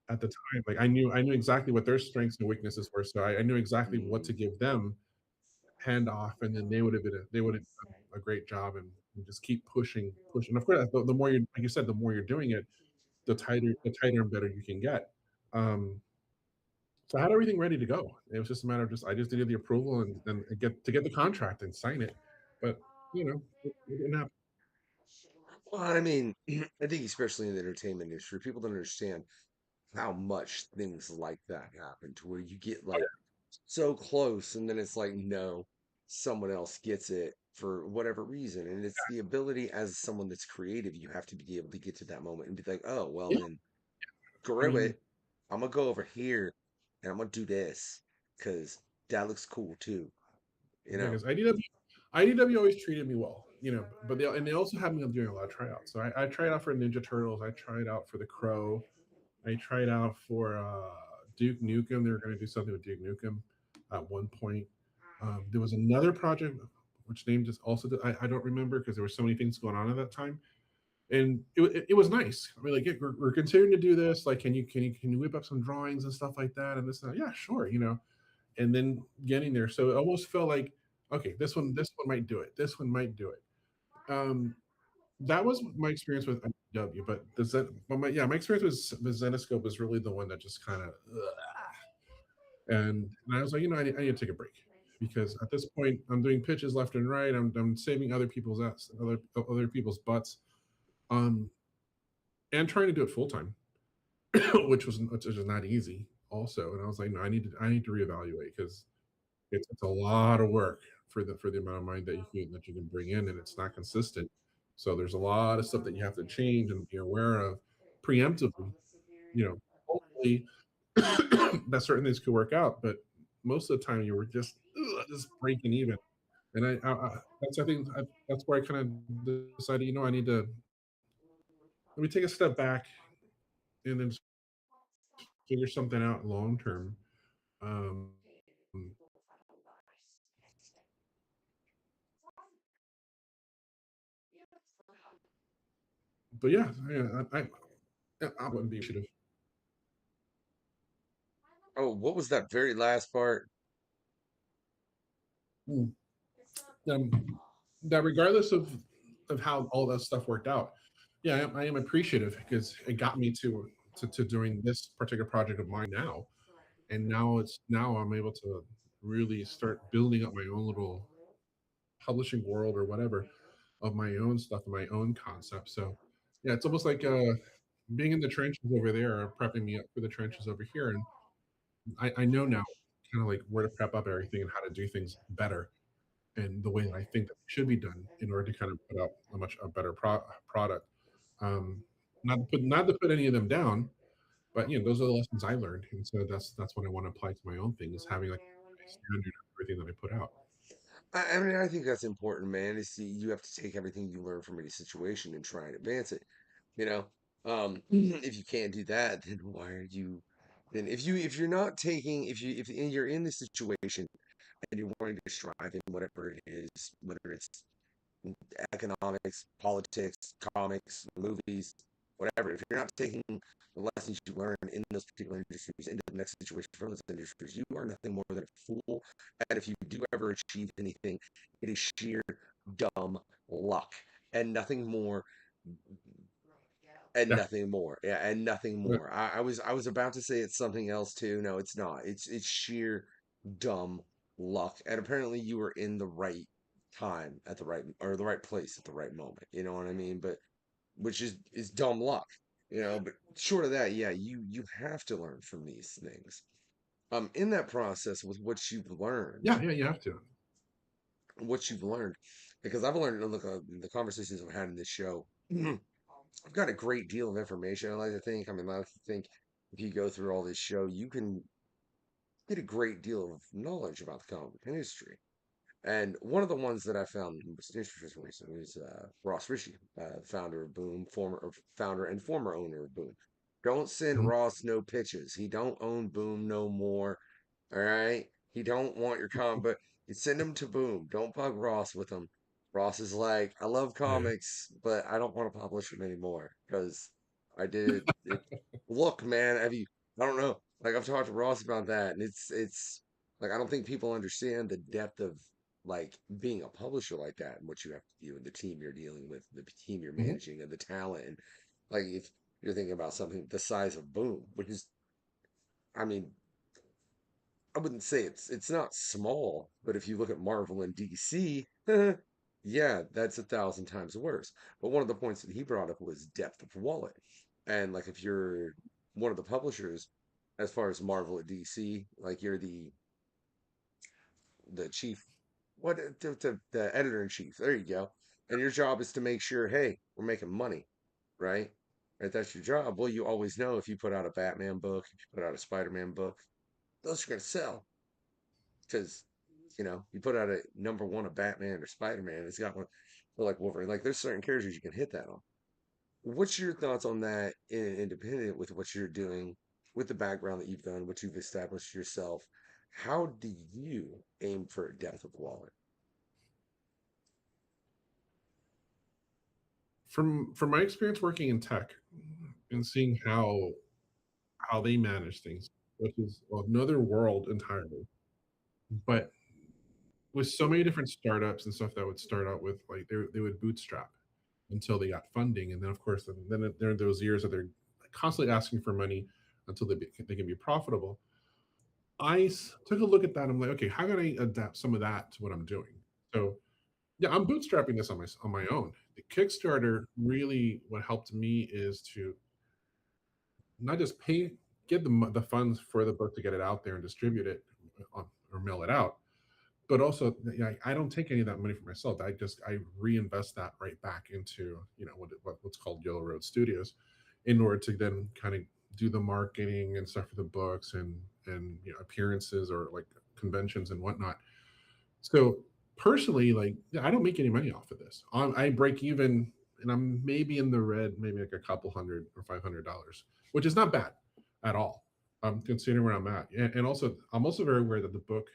at the time, like I knew exactly what their strengths and weaknesses were, so I knew exactly what to give them hand off, and then they would have done a great job, and just keep pushing. Of course, the more you, like you said, the more you're doing it, the tighter and better you can get. Um, so I had everything ready to go. It was just a matter of I just needed the approval and then get the contract and sign it. But it didn't happen. well, I mean, I think especially in the entertainment industry, people don't understand how much things like that happen to where you get like so close and then it's like no, someone else gets it for whatever reason, and it's the ability as someone that's creative, you have to be able to get to that moment and be like, oh well, Yeah, then I screw mean, it, I'm gonna go over here and I'm gonna do this because that looks cool too, you yeah, know. because IDW always treated me well, but they also had me doing a lot of tryouts. So I tried out for Ninja Turtles, I tried out for the Crow, I tried out for Duke Nukem. They were going to do something with Duke Nukem at one point. There was another project, which name just also I don't remember because there were so many things going on at that time. And it was nice. I mean, like, yeah, we're considering to do this. Like, can you whip up some drawings and stuff like that? And this and that. Yeah, sure. And then getting there, so it almost felt like, okay, this one might do it. This one might do it. That was my experience with IDW, but my experience with Zenoscope was really the one that just kind of, and I was like, I need to take a break because at this point I'm doing pitches left and right. I'm saving other people's ass, other people's butts, um, and trying to do it full time, which is not easy also. And I was like, no, I need to reevaluate because it's a lot of work for the amount of money that you can bring in, and it's not consistent. So there's a lot of stuff that you have to change and be aware of preemptively. Hopefully that certain things could work out, but most of the time you were just breaking even. And that's where I kind of decided, I need to let me take a step back and then figure something out long term. Um, But yeah, I wouldn't be appreciative. Oh, what was that very last part? Mm. That regardless of how all that stuff worked out, yeah, I am appreciative because it got me to doing this particular project of mine now, and now I'm able to really start building up my own little publishing world or whatever of my own stuff and my own concept. So yeah, it's almost like being in the trenches over there, prepping me up for the trenches over here, and I know now kind of like where to prep up everything and how to do things better and the way that I think that should be done in order to kind of put out a better product. Um, not to put any of them down, but those are the lessons I learned, and so that's what I want to apply to my own thing is having like a standard of everything that I put out. I mean, I think that's important, man. Is you have to take everything you learn from any situation and try and advance it. You know, if you can't do that, then why are you? Then if you're not taking if you're in this situation and you're wanting to strive in whatever it is, whether it's economics, politics, comics, movies, whatever. If you're not taking the lessons you learn in those particular industries into the next situation from those industries, you are nothing more than a fool. And if you do ever achieve anything, it is sheer dumb luck and nothing more and Yeah, nothing more. Yeah, and nothing but more. I was about to say it's something else too. No, it's not. It's sheer dumb luck. And apparently you were in the right time at the right or the right place at the right moment. You know what I mean? But which is dumb luck. But short of that, yeah, you have to learn from these things. In that process with yeah, yeah, you have to. what you've learned, because I've learned, look, the conversations I've had in this show, I've got a great deal of information. I like to think, I like to think if you go through all this show, you can get a great deal of knowledge about the comic industry. And one of the ones that I found most interesting recently was Ross Ritchie, founder of Boom, founder and former owner of Boom. Don't send Mhm. Ross no pitches. He don't own Boom no more. All right. He don't want your comic, but you send him to Boom. Don't bug Ross with him. Ross is like, I love Yeah. comics, but I don't want to publish them anymore because I did it. Look, man, I don't know. Like I've talked to Ross about that, and it's like I don't think people understand the depth of like being a publisher like that and what you have to do and the team you're dealing with, the team you're Mhm. managing, and the talent. And like if you're thinking about something the size of Boom, which is, I mean, I wouldn't say it's not small, but if you look at Marvel and DC, yeah, that's 1,000 times worse. But one of the points that he brought up was depth of wallet, and like if you're one of the publishers, as far as Marvel at DC, like you're the chief, what the editor in chief. There you go. And your job is to make sure, hey, we're making money, right? Right, that's your job. Well, you always know if you put out a Batman book, if you put out a Spider-Man book, those are going to sell because you put out a number one of Batman or Spider-Man, it's got one or like Wolverine. Like there's certain characters you can hit that on. What's your thoughts on that independent with what you're doing with the background that you've done, what you've established yourself? How do you aim for a depth of wallet? From my experience working in tech and seeing how they manage things, which is another world entirely. But with so many different startups and stuff that would start out with like they would bootstrap until they got funding, and then of course then there are those years that they're constantly asking for money until they can be profitable. Took a look at that. I'm like, okay, how can I adapt some of that to what I'm doing? So yeah, I'm bootstrapping this on my own. The Kickstarter really what helped me is to not just get the funds for the book to get it out there and distribute it or mail it out, but also I don't take any of that money for myself. I reinvest that right back into what's called Yellow Road Studios, in order to then kind of do the marketing and stuff for the books and appearances or like conventions and whatnot. So personally, like I don't make any money off of this. I break even, and I'm maybe in the red, maybe like a couple hundred or $500, which is not bad at all. Considering where I'm at, and also I'm also very aware that the book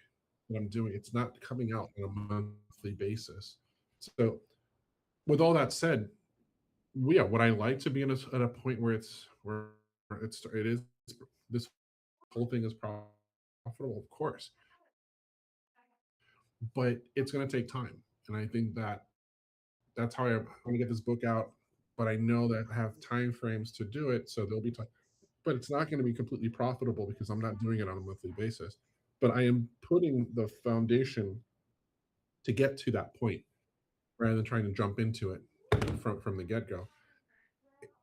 that I'm doing, it's not coming out on a monthly basis. So with all that said, yeah, would I like to be in at a point where it is this whole thing is profitable? Of course, but it's going to take time, and I think that's how I'm going to get this book out. But I know that I have time frames to do it, so there'll be time. But it's not going to be completely profitable because I'm not doing it on a monthly basis. But I am putting the foundation to get to that point rather than trying to jump into it from the get go.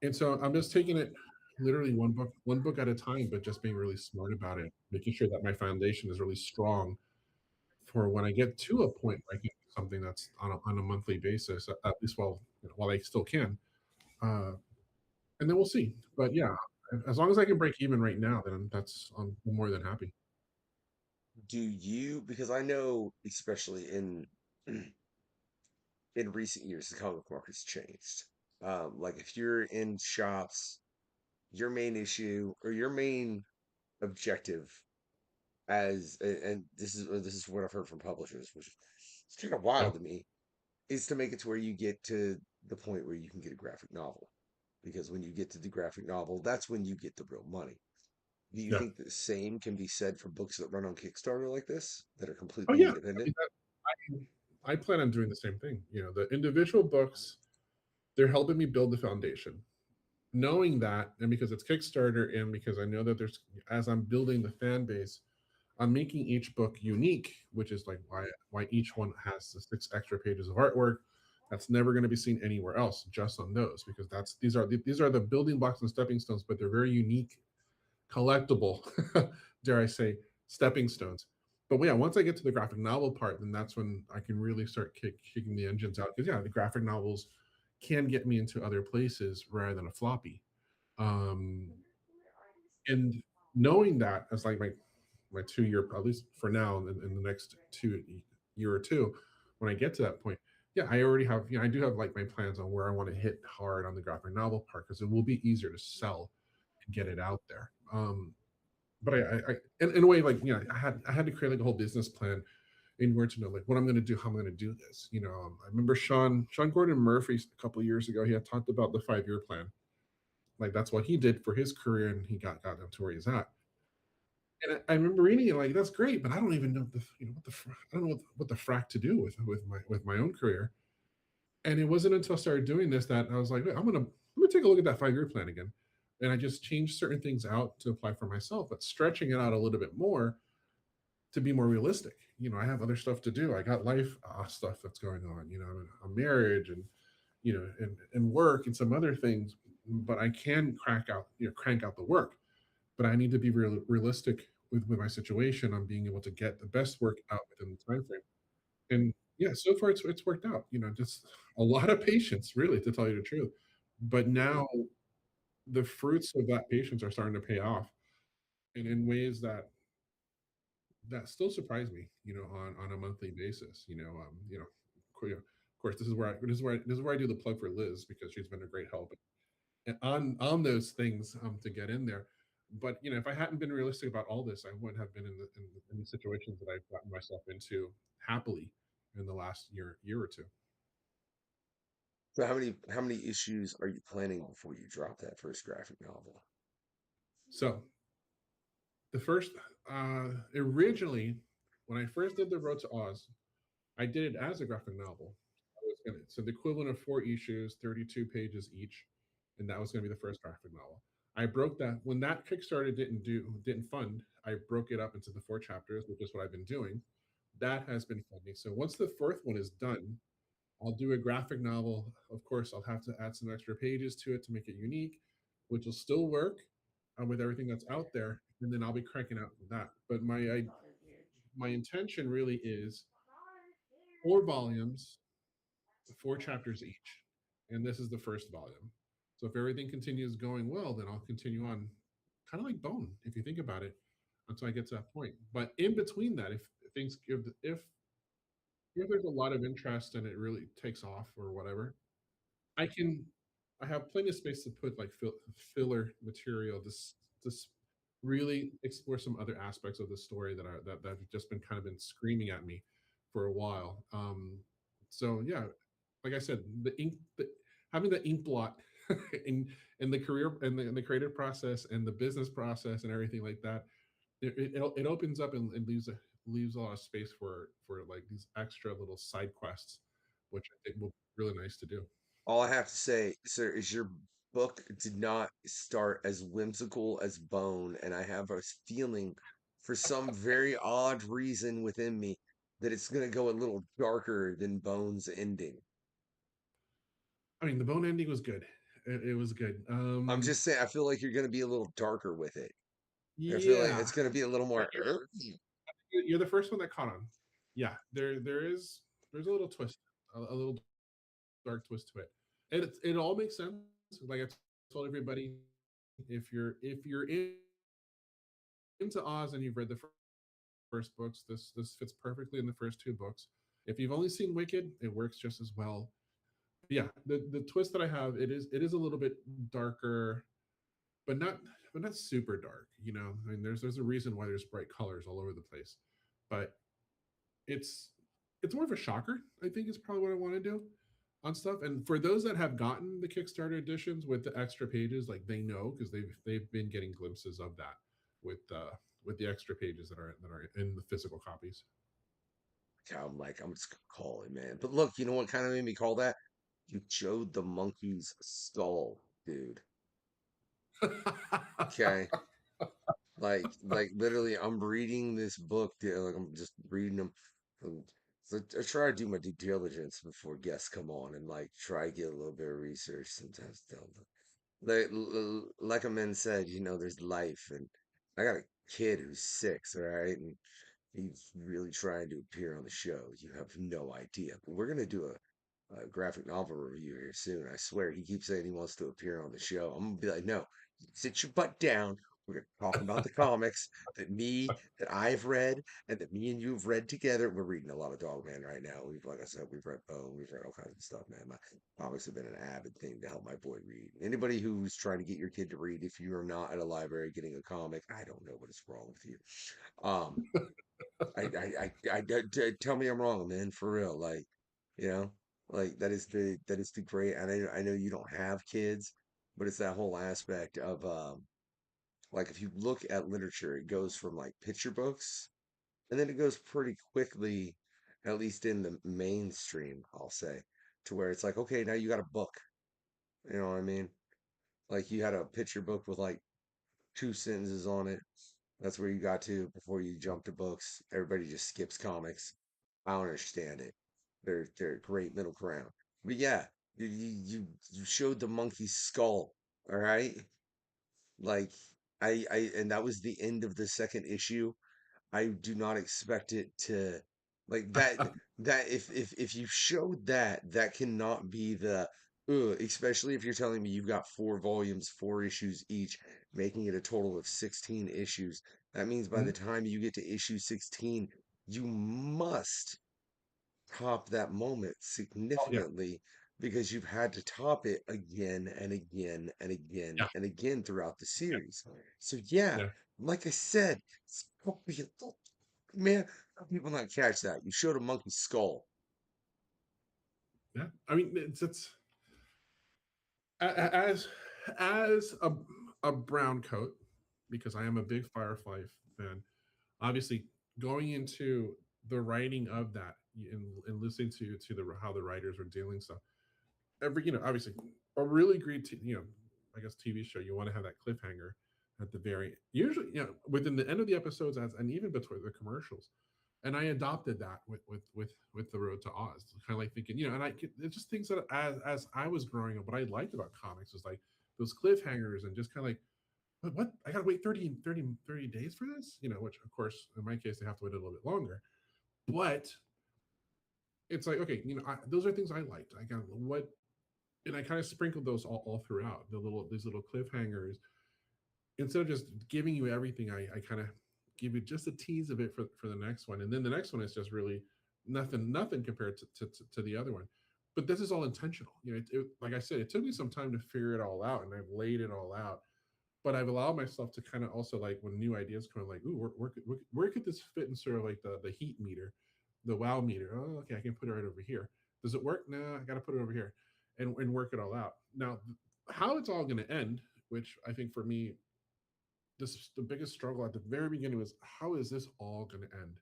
And so I'm just taking it literally one book at a time, but just being really smart about it, making sure that my foundation is really strong for when I get to a point where I can do something that's on a monthly basis, at least while I still can. Uh, and then we'll see. But yeah, as long as I can break even right now, then I'm more than happy. Do you, because I know, especially in recent years, the comic market's changed. Like if you're in shops, your main issue or your main objective and this is what I've heard from publishers, which is kind of Yeah. wild to me, is to make it to where you get to the point where you can get a graphic novel. Because when you get to the graphic novel, that's when you get the real money. Do you Yeah. think the same can be said for books that run on Kickstarter like this, that are Oh completely yeah. independent? I plan on doing the same thing. The individual books, they're helping me build the foundation. Knowing that, and because it's Kickstarter, and because I know that as I'm building the fan base, I'm making each book unique, which is like why each one has the 6 extra pages of artwork that's never going to be seen anywhere else, just on those, because these are the building blocks and stepping stones, but they're very unique, collectible, dare I say, stepping stones. But yeah, once I get to the graphic novel part, then that's when I can really start kicking the engines out. Because yeah, the graphic novels can get me into other places rather than a floppy. Um, and knowing that as like my 2 year, at least for now, in the next 2 year or two, when I get to that point, yeah, I already have, I do have like my plans on where I want to hit hard on the graphic novel part, because it will be easier to sell and get it out there. But in a way, like, I had to create like a whole business plan in order to know like what I'm going to do, how I'm going to do this. I remember Sean Gordon Murphy a couple of years ago. He had talked about the 5 year plan. Like that's what he did for his career, and he got up to where he's at. And I remember reading it like, that's great, but I don't even know I don't know what the frack to do with my own career. And it wasn't until I started doing this that I was like, wait, let me take a look at that 5 year plan again. And I just changed certain things out to apply for myself, but stretching it out a little bit more to be more realistic. I have other stuff to do. I got life stuff that's going on. I'm marriage and work and some other things, but I can crank out the work. But I need to be realistic with my situation on being able to get the best work out within the time frame. And yeah, so far it's worked out. Just a lot of patience, really, to tell you the truth. But now the fruits of that patience are starting to pay off, and in ways that still surprise me. On a monthly basis. Of course, this is where I do the plug for Liz, because she's been a great help and on those things, to get in there. But if I hadn't been realistic about all this, I wouldn't have been in the situations that I've gotten myself into happily in the last year or two. So how many issues are you planning before you drop that first graphic novel? So the first, originally, when I first did the Road to Oz, I did it as a graphic novel. So the equivalent of 4 issues, 32 pages each, and that was going to be the first graphic novel. I broke that when that Kickstarter didn't fund. I broke it up into the 4 chapters, which is what I've been doing. That has been funding. So once the fourth one is done, I'll do a graphic novel. Of course, I'll have to add some extra pages to it to make it unique, which will still work with everything that's out there, and then I'll be cranking out that. But my intention really is 4 volumes, 4 chapters each, and this is the first volume. So if everything continues going well, then I'll continue on, kind of like Bone, if you think about it, until I get to that point. But in between that, if there's a lot of interest and it really takes off or whatever, I can I have plenty of space to put like filler material, just really explore some other aspects of the story that have just been screaming at me for a while. So yeah, like I said, having the ink blot in the career and the creative process and the business process and everything like that, it opens up and leaves a lot of space for like these extra little side quests, which I think will be really nice to do. All I have to say, sir, is your book did not start as whimsical as Bone, and I have a feeling, for some very odd reason within me, that it's going to go a little darker than Bone's ending. I mean, the bone ending was good. It was good. I'm just saying, I feel like you're going to be a little darker with it. I feel like Yeah, it's going to be a little more. you're the first one that caught on. Yeah, there's a little twist, a little dark twist to it. It all makes sense. Like I told everybody, if you're into Oz and you've read the first books, this fits perfectly in the first two books. If you've only seen Wicked, it works just as well. But yeah, the twist that I have, it is a little bit darker, but not super dark. I mean, there's a reason why there's bright colors all over the place, but it's it's more of a shocker. I think is probably what I want to do on stuff. And for those that have gotten the Kickstarter editions with the extra pages, like they know because they've been getting glimpses of that with the extra pages that are in the physical copies. I'm like, I'm just gonna call it, man. But look, you know what kind of made me call that? You showed the monkey's skull, dude. Okay. Like literally, I'm reading this book, dude. Like I'm just reading them. So I try to do my due diligence before guests come on, and like try to get a little bit of research. Sometimes don't. Like a man said, there's life, and I got a kid who's 6, all right, and he's really trying to appear on the show. You have no idea, but we're gonna do a graphic novel review here soon. I swear, he keeps saying he wants to appear on the show. I'm gonna be like, no, sit your butt down. We're gonna talk about the comics that I've read and that me and you've read together. We're reading a lot of Dogman right now. Like I said, we've read Bone, we've read all kinds of stuff, man. My comics have been an avid thing to help my boy read. Anybody who's trying to get your kid to read, if you are not at a library getting a comic, I don't know what is wrong with you. Um, tell me I'm wrong, man, for real. Like, you know, like that is the great. And I know you don't have kids, but it's that whole aspect of like if you look at literature, it goes from like picture books, and then it goes pretty quickly, at least in the mainstream, I'll say, to where it's like, okay, now you got a book. You know what I mean? Like you had a picture book with like 2 sentences on it. That's where you got to before you jump to books. Everybody just skips comics. I don't understand it. They're a great middle ground. But yeah, you showed the monkey's skull, all right? Like and that was the end of the second issue. I do not expect it to like that if you showed that, that cannot be the especially if you're telling me you've got 4 volumes, 4 issues each, making it a total of 16 issues. That means by the Mhm. time you get to issue 16, you must top that moment Oh yeah, significantly because you've had to top it again and again and again yeah, and again throughout the series. So yeah, yeah, like I said, it's probably man, how people not catch that? You showed a monkey's skull. yeah. I mean, it's as as a brown coat because I am a big Firefly fan. Obviously, going into the writing of that and listening to the how the writers are dealing stuff. Obviously, a really great I guess TV show. You want to have that cliffhanger at the very usually within the end of the episodes and even between the commercials. And I adopted that with the Road to Oz, kind of like thinking, and it's just things that as I was growing up, what I liked about comics was like those cliffhangers and just kind of like, what I gotta wait 30 days for this, which of course in my case they have to wait a little bit longer. But it's like, okay, those are things I liked. I got what and I kind of sprinkled those all throughout these little cliffhangers instead of just giving you everything. I kind of give you just a tease of it for the next one, and then the next one is just really nothing compared to the other one. But this is all intentional. Like I said, it took me some time to figure it all out, and I've laid it all out. But I've allowed myself to kind of also like when new ideas come, like, ooh, where could this fit in sort of like the heat meter, the wow meter? Oh, okay, I can put it right over here. Does it work? No, I got to put it over here. and work it all out. Now, how it's all going to end, which I think for me, the biggest struggle at the very beginning was how is this all going to end?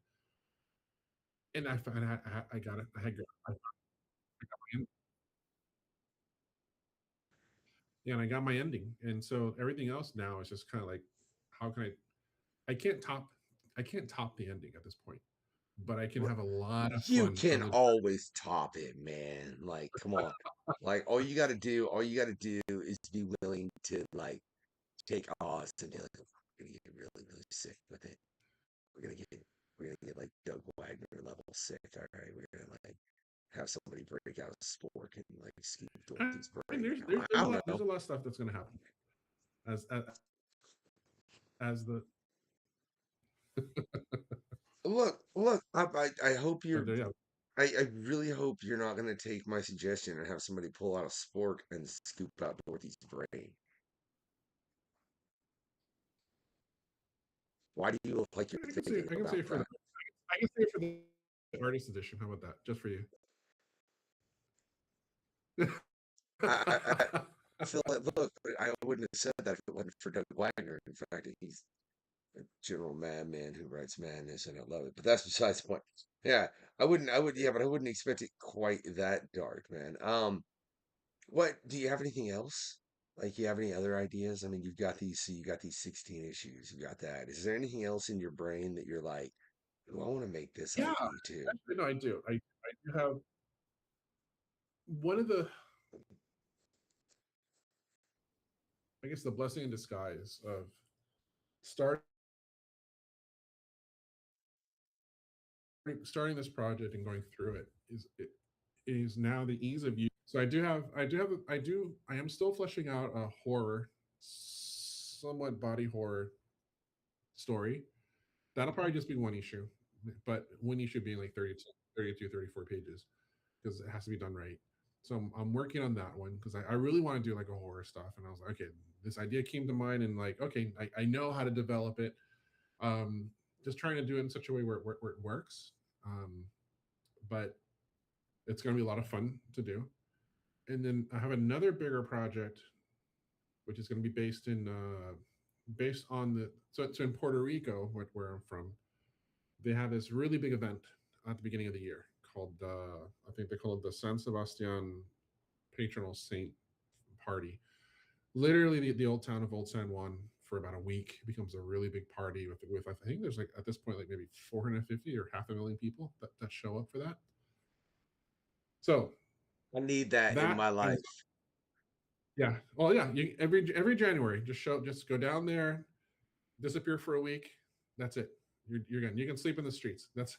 And I found I got it. I got my end, yeah, and I got my ending, and so everything else now is just kind of like, how can I can't top I can't top the ending at this point, but I can Well, have a lot of you fun can on the. always top it, man. Like, come on. Like, all you gotta do is be willing to like take Oz and be like, "Oh, we're gonna get really, really sick with it. We're gonna get, we're gonna get like Doug Wagner level sick. All right, we're gonna like have somebody break out a spork and like scoop I Dorothy's mean, brain out. I there's a don't lot know. of stuff that's going to happen as the Look. I hope but you're. there, yeah. I really hope you're not gonna take my suggestion and have somebody pull out a spork and scoop out Dorothy's brain. Why do you look like you're thinking I can about say for the that? I can say for the artist edition. How about that? Just for you. I feel like, look, I wouldn't have said that if it wasn't for Doug Wagner. In fact, he's a general madman who writes madness, and I love it. But that's besides the point. Yeah, yeah, but I wouldn't expect it quite that dark, man. What do you have anything else? Like, you have any other ideas? I mean, you got these 16 issues. You got that. Is there anything else in your brain that you're like, "Ooh, I want to make this Yeah, IP too? actually, no, I do. I do have one of the, I guess, the blessing in disguise of start starting this project and going through it is now the ease of use. So I am still fleshing out a horror, somewhat body horror story. That'll probably just be one issue, but one issue being like 32, 34 pages because it has to be done right. So I'm working on that one because I really want to do like a horror stuff. And I was like, okay, this idea came to mind and like, okay, I know how to develop it. Um, just trying to do it in such a way where it works. Um, but it's going to be a lot of fun to do. And then I have another bigger project, which is going to be based on so in Puerto Rico, where I'm from, they have this really big event at the beginning of the year called I think they call it the San Sebastian Patronal Saint Party. Literally, the old town of Old San Juan for about a week becomes a really big party with I think there's like at this point like maybe 450 or half a million people that show up for that. So I need that in that my is, life." yeah. Well, yeah. Every January, just go down there, disappear for a week. That's it. You're gone. You can sleep in the streets. That's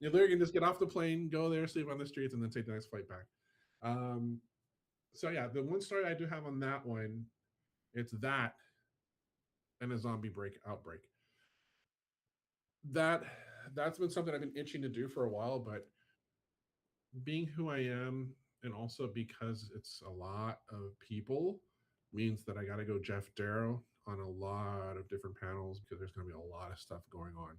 you literally can just get off the plane, go there, sleep on the streets, and then take the next flight back. Um, so yeah, the one story I do have on that one, it's that and a zombie outbreak. That that's been something I've been itching to do for a while, but being who I am, and also because it's a lot of people, means that I got to go Jeff Darrow on a lot of different panels because there's going to be a lot of stuff going on.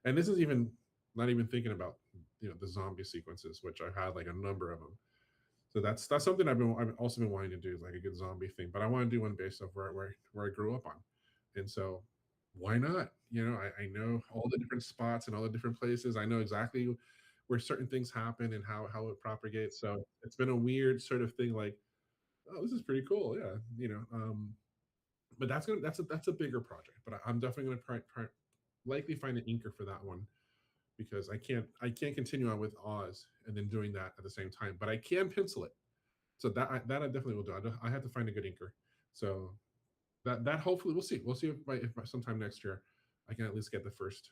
And this is even not even thinking about the zombie sequences, which I've had like a number of them. So that's something I've also been wanting to do, is like a good zombie thing. But I want to do one based off where I grew up on, and so why not? I know all the different spots and all the different places. I know exactly where certain things happen and how it propagates. So it's been a weird sort of thing. Like, oh, this is pretty cool. Yeah, but that's a bigger project. But I'm definitely going to likely find an inker for that one because I can't continue on with Oz and then doing that at the same time. But I can pencil it. So that I definitely will do. I have to find a good inker. So that hopefully we'll see if sometime next year I can at least get the first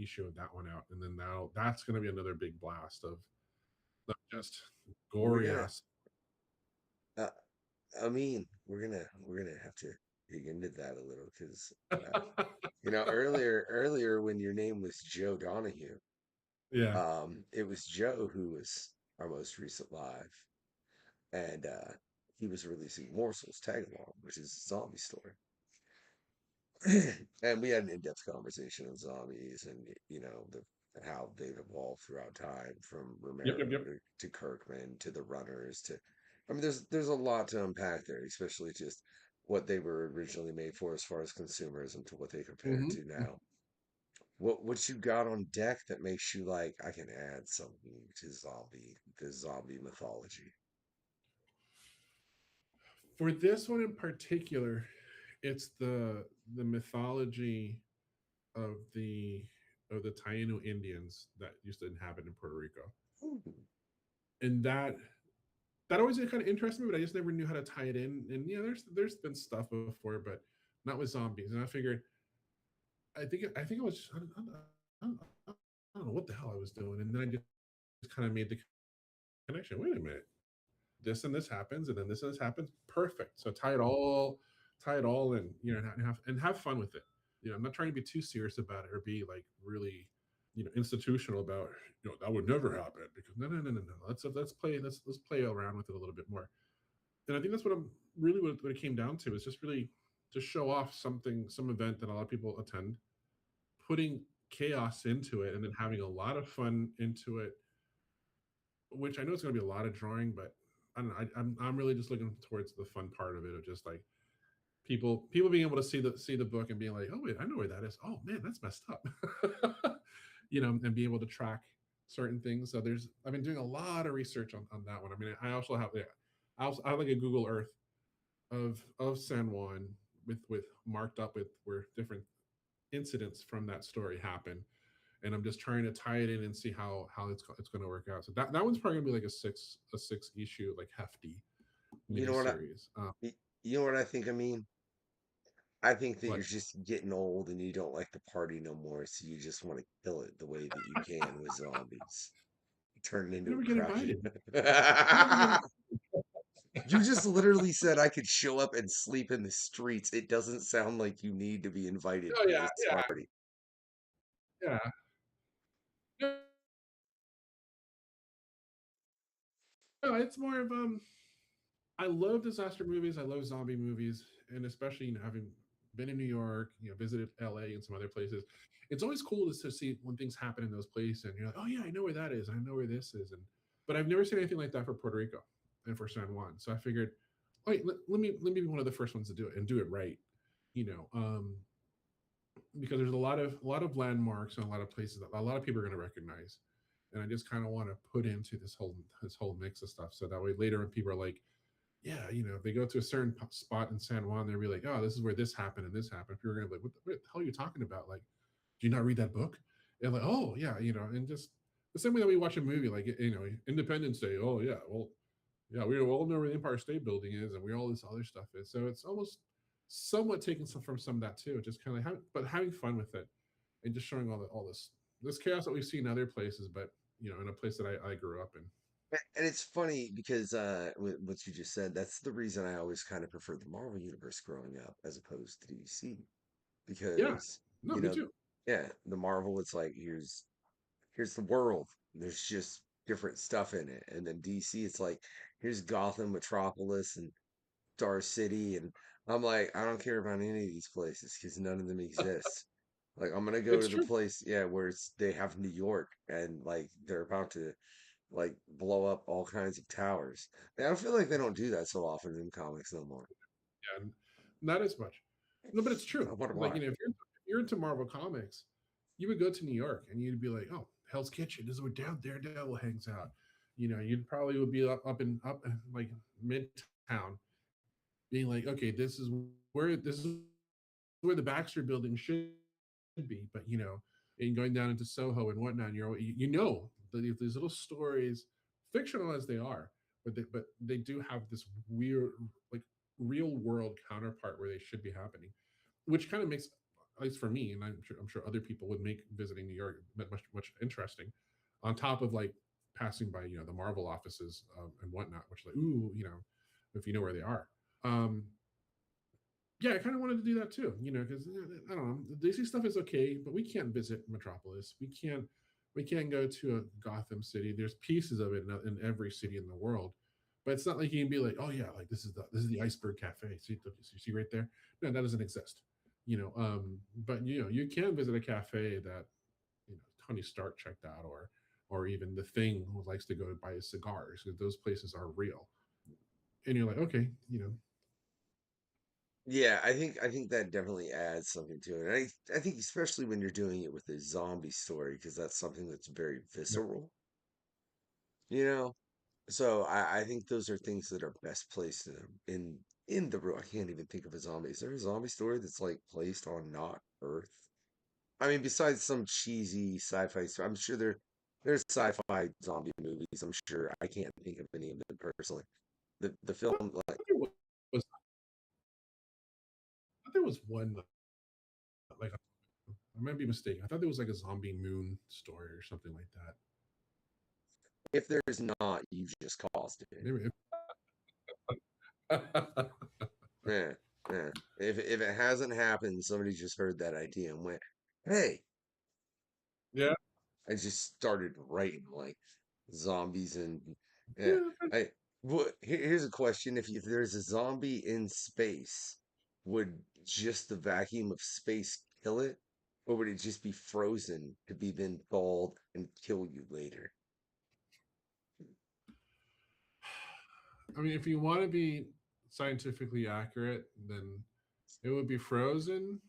issue of that one out, and then that's going to be another big blast of just We're gory gonna, ass. uh, I mean, we're gonna have to dig into that a little because, earlier when your name was Joe Donahue, Yeah. it was Joe who was our most recent live, and he was releasing Morsels tag along, which is a zombie story. And we had an in-depth conversation of zombies and the how they've evolved throughout time, from Yep, yep, Romero yep. to Kirkman to the Runners to, I mean, there's a lot to unpack there, especially just what they were originally made for as far as consumerism to what they compare Hmm. to now. What you got on deck that makes you like, I can add something to the zombie mythology? For this one in particular, it's the mythology of the Taino Indians that used to inhabit in Puerto Rico, Ooh, and that always kind of interested me, but I just never knew how to tie it in. And there's been stuff before, but not with zombies. And I figured, I think I was I don't know what the hell I was doing, and then I just kind of made the connection. Wait a minute, this and this happens, and then this and this happens. Perfect. So tie it all in, and have fun with it. I'm not trying to be too serious about it or be like really, institutional about, that would never happen, because no, no, no, no, no. Let's play around with it a little bit more. And I think that's what I'm really what it came down to, is just really to show off some event that a lot of people attend, putting chaos into it, and then having a lot of fun into it, which I know it's going to be a lot of drawing, but I don't know. I'm really just looking towards the fun part of it, of just like people being able to see the book and being like, oh wait, I know where that is. Oh man, that's messed up. And be able to track certain things. So I've been doing a lot of research on that one. I mean, I also have, yeah, I have like a Google Earth of San Juan with marked up with where different incidents from that story happen, and I'm just trying to tie it in and see how it's going to work out. So that one's probably gonna be like a six issue, like, hefty you know what miniseries. y- you know what I think? I mean, I think that you're But just getting old and you don't like the party no more, so you just want to kill it the way that you can with zombies. Turn it I into a never get kraken. invited. I never get. You just literally said I could show up and sleep in the streets. It doesn't sound like you need to be invited Oh to yeah, this yeah, party. yeah. No, no, it's more of I love disaster movies. I love zombie movies, and especially, having been in New York, visited LA and some other places. It's always cool to see when things happen in those places, and you're like, oh yeah, I know where that is. I know where this is, and but I've never seen anything like that for Puerto Rico and for San Juan. So I figured, wait, let me be one of the first ones to do it and do it right. You know, um, because there's a lot of landmarks and a lot of places that a lot of people are going to recognize, and I just kind of want to put into this whole mix of stuff, so that way later when people are like, yeah, if they go to a certain spot in San Juan, they'll be like, oh, this is where this happened and this happened. People are gonna be like, what the hell are you talking about? Like, do you not read that book? And like, oh yeah, and just the same way that we watch a movie, like, Independence Day. Oh yeah, well, yeah, we all know where the Empire State Building is, and where all this other stuff is. So it's almost somewhat taking some from some of that too, just kind of like but having fun with it, and just showing all this chaos that we see in other places, but in a place that I grew up in. And it's funny because with what you just said, that's the reason I always kind of preferred the Marvel universe growing up as opposed to DC. Yeah, Because, no, you me know, too. yeah, the Marvel, it's like here's the world. There's just different stuff in it. And then DC, it's like here's Gotham, Metropolis, and Star City, and I'm like, I don't care about any of these places because none of them exist. Like, I'm gonna go It's to the true. place, yeah, where they have New York, and like they're about to like blow up all kinds of towers. And I feel like they don't do that so often in comics no more. Yeah, not as much. No, but it's true. I wonder Like, why. if you're into Marvel comics, you would go to New York and you'd be like, "Oh, Hell's Kitchen, this is where Daredevil hangs out." You'd probably would be up in like Midtown, being like, "Okay, this is where the Baxter Building should be," but and going down into Soho and whatnot, these little stories, fictional as they are, but they do have this weird, like, real world counterpart where they should be happening, which kind of makes, at least for me, and I'm sure other people would make visiting New York much interesting. On top of, like, passing by the Marvel offices, and whatnot, which, like, ooh, if you know where they are. Um, yeah, I kind of wanted to do that too, because I don't know, the DC stuff is okay, but we can't visit Metropolis. We can't go to a Gotham City. There's pieces of it in every city in the world, but it's not like you can be like, oh yeah, like this is the Iceberg Cafe. See, you see right there? No, that doesn't exist. But you can visit a cafe that Tony Stark checked out, or even the Thing who likes to go buy his cigars. Those places are real, and you're like, okay, Yeah, I think that definitely adds something to it. And I think especially when you're doing it with a zombie story, because that's something that's very yeah, visceral, you know? So I think those are things that are best placed in the real. I can't even think of a zombie. Is there a zombie story that's like placed on not Earth? I mean, besides some cheesy sci-fi story, I'm sure there's sci-fi zombie movies. I'm sure I can't think of any of them personally. The I thought, film, I like thought there was, I thought there was one like I might be mistaken. I thought there was like a zombie moon story or something like that. if there's not, you just caused it. Maybe. Yeah, yeah. If it hasn't happened, somebody just heard that idea and went, "Hey," Yeah, I just started writing like zombies and yeah. yeah. I here's a question: if there's a zombie in space, would just the vacuum of space kill it, or would it just be frozen to be then thawed and kill you later? I mean, if you want to be scientifically accurate, then it would be frozen,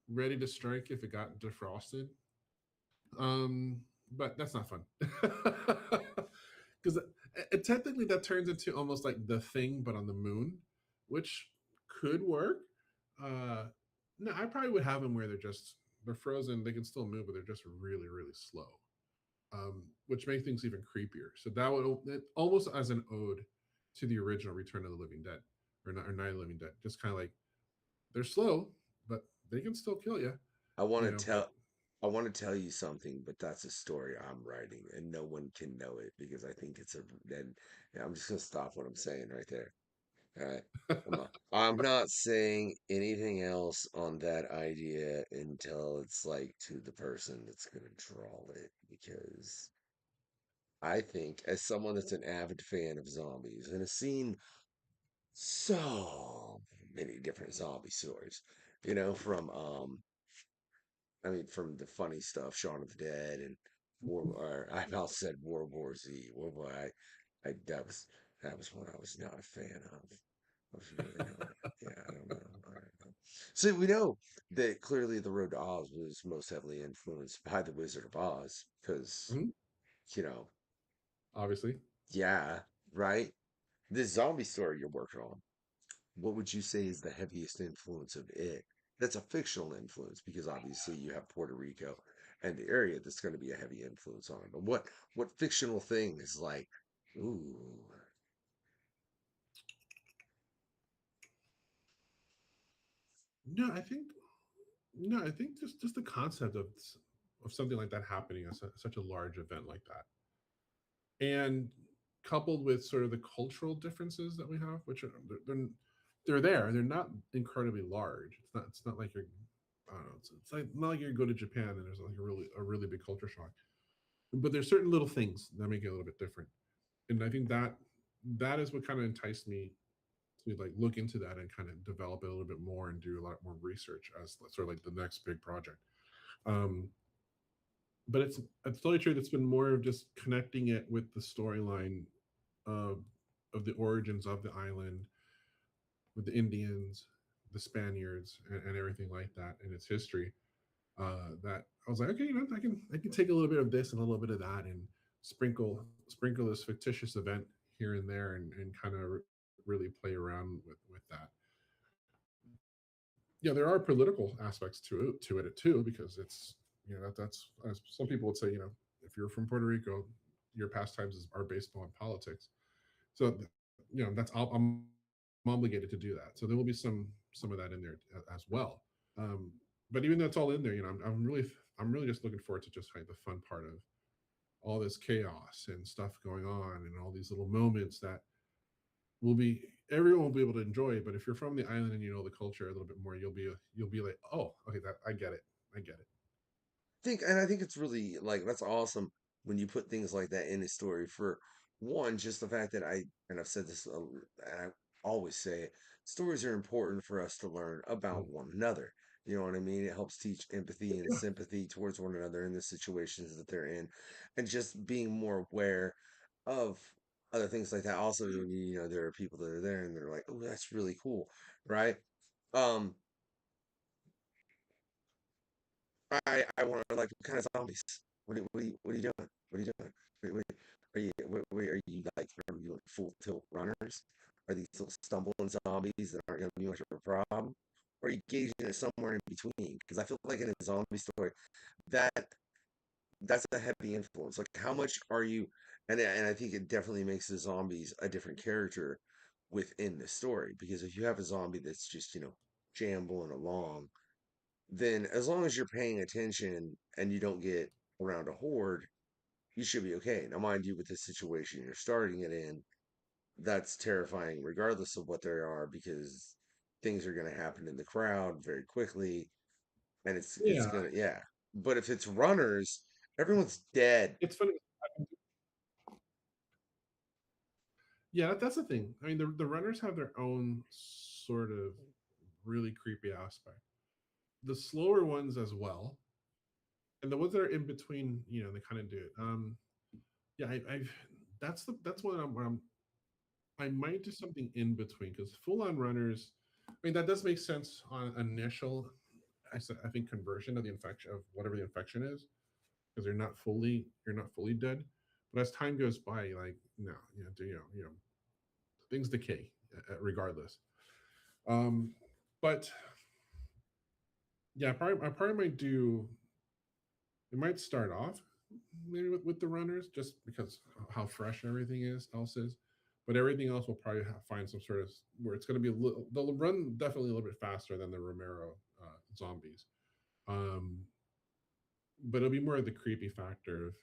ready to strike if it got defrosted. But that's not fun because technically that turns into almost like the Thing, but on the moon, which could work. Uh, no, I probably would have them where they're frozen. They can still move, but they're just really really slow, which makes things even creepier. So that would almost as an ode to the original Return of the Living Dead or Night of the Living Dead. Just kind of like they're slow, but they can still kill you. I want to But tell I want to tell you something, but that's a story I'm writing, and no one can know it because I think it's a. And yeah, I'm just gonna stop what I'm saying right there. All right. I'm not saying anything else on that idea until it's like to the person that's gonna draw it, because I think as someone that's an avid fan of zombies and has seen so many different zombie stories, from I mean, from the funny stuff, Shaun of the Dead and or I about said World War Z. World War I that was one I was not a fan of. I was really not. Yeah, I don't know. I don't know. So we know that clearly the Road to Oz was most heavily influenced by the Wizard of Oz because mhm, you know, obviously. yeah, right. This zombie story you're working on, what would you say is the heaviest influence of it? That's a fictional influence because obviously you have Puerto Rico and the area that's going to be a heavy influence on it. But what fictional thing is like, ooh, No, I think no, I think just the concept of something like that happening at such a large event like that, and coupled with sort of the cultural differences that we have, which are they're there. They're not incredibly large. It's not like you're I don't know. It's like not like you go to Japan and there's like a really big culture shock. But there's certain little things that make it a little bit different, and I think that is what kind of enticed me to like look into that and kind of develop it a little bit more and do a lot more research as sort of like the next big project. Um, but it's totally true. It's been more of just connecting it with the storyline of the origins of the island, with the Indians, the Spaniards, and everything like that in its history. That I was like, okay, I can take a little bit of this and a little bit of that and sprinkle this fictitious event here and there and kind of really play around with that. Yeah, there are political aspects to it too, because it's that's as some people would say, if you're from Puerto Rico, your pastimes are based on politics. So that's I'm obligated to do that. So there will be some of that in there as well. Um, but even though it's all in there, I'm really just looking forward to just like the fun part of all this chaos and stuff going on and all these little moments that will be everyone will be able to enjoy. But if you're from the island and you know the culture a little bit more, you'll be like, oh, okay, that I get it, I get it. I think it's really like that's awesome when you put things like that in a story. For one, just the fact that and I've said this, and I always say it, stories are important for us to learn Mm. about one another. You know what I mean? It helps teach empathy and Yeah. sympathy towards one another in the situations that they're in, and just being more aware of other things like that. Also, you know, there are people that are there and they're like, "Oh, that's really cool," right? Um, I want to like what kind of zombies? What are you doing? What are you doing? Are you like full tilt runners? Are these little stumbling zombies that aren't going to be much of a problem? Or are you gauging it somewhere in between? Because I feel like in a zombie story, that that's a heavy influence. Like how much are you? And I think it definitely makes the zombies a different character within the story. Because if you have a zombie that's just jambling along, then as long as you're paying attention and you don't get around a horde, you should be okay. Now, mind you, with this situation you're starting it in, that's terrifying regardless of what they are because things are going to happen in the crowd very quickly and it's Yeah, going to yeah. But if it's runners, everyone's dead. it's funny. Yeah, that's the thing. I mean, the runners have their own sort of really creepy aspect. The slower ones as well, and the ones that are in between, they kind of do it. Yeah, I've that's one where I might do something in between because full on runners. I mean, that does make sense on initial. I think conversion of the infection of whatever the infection is because you're not fully dead. But as time goes by, like no, things decay regardless. Um, but yeah, I probably might do. It might start off maybe with the runners just because how fresh everything else is, but everything else will probably find some sort of where it's going to be a little. They'll run definitely a little bit faster than the Romero zombies, um, but it'll be more of the creepy factor of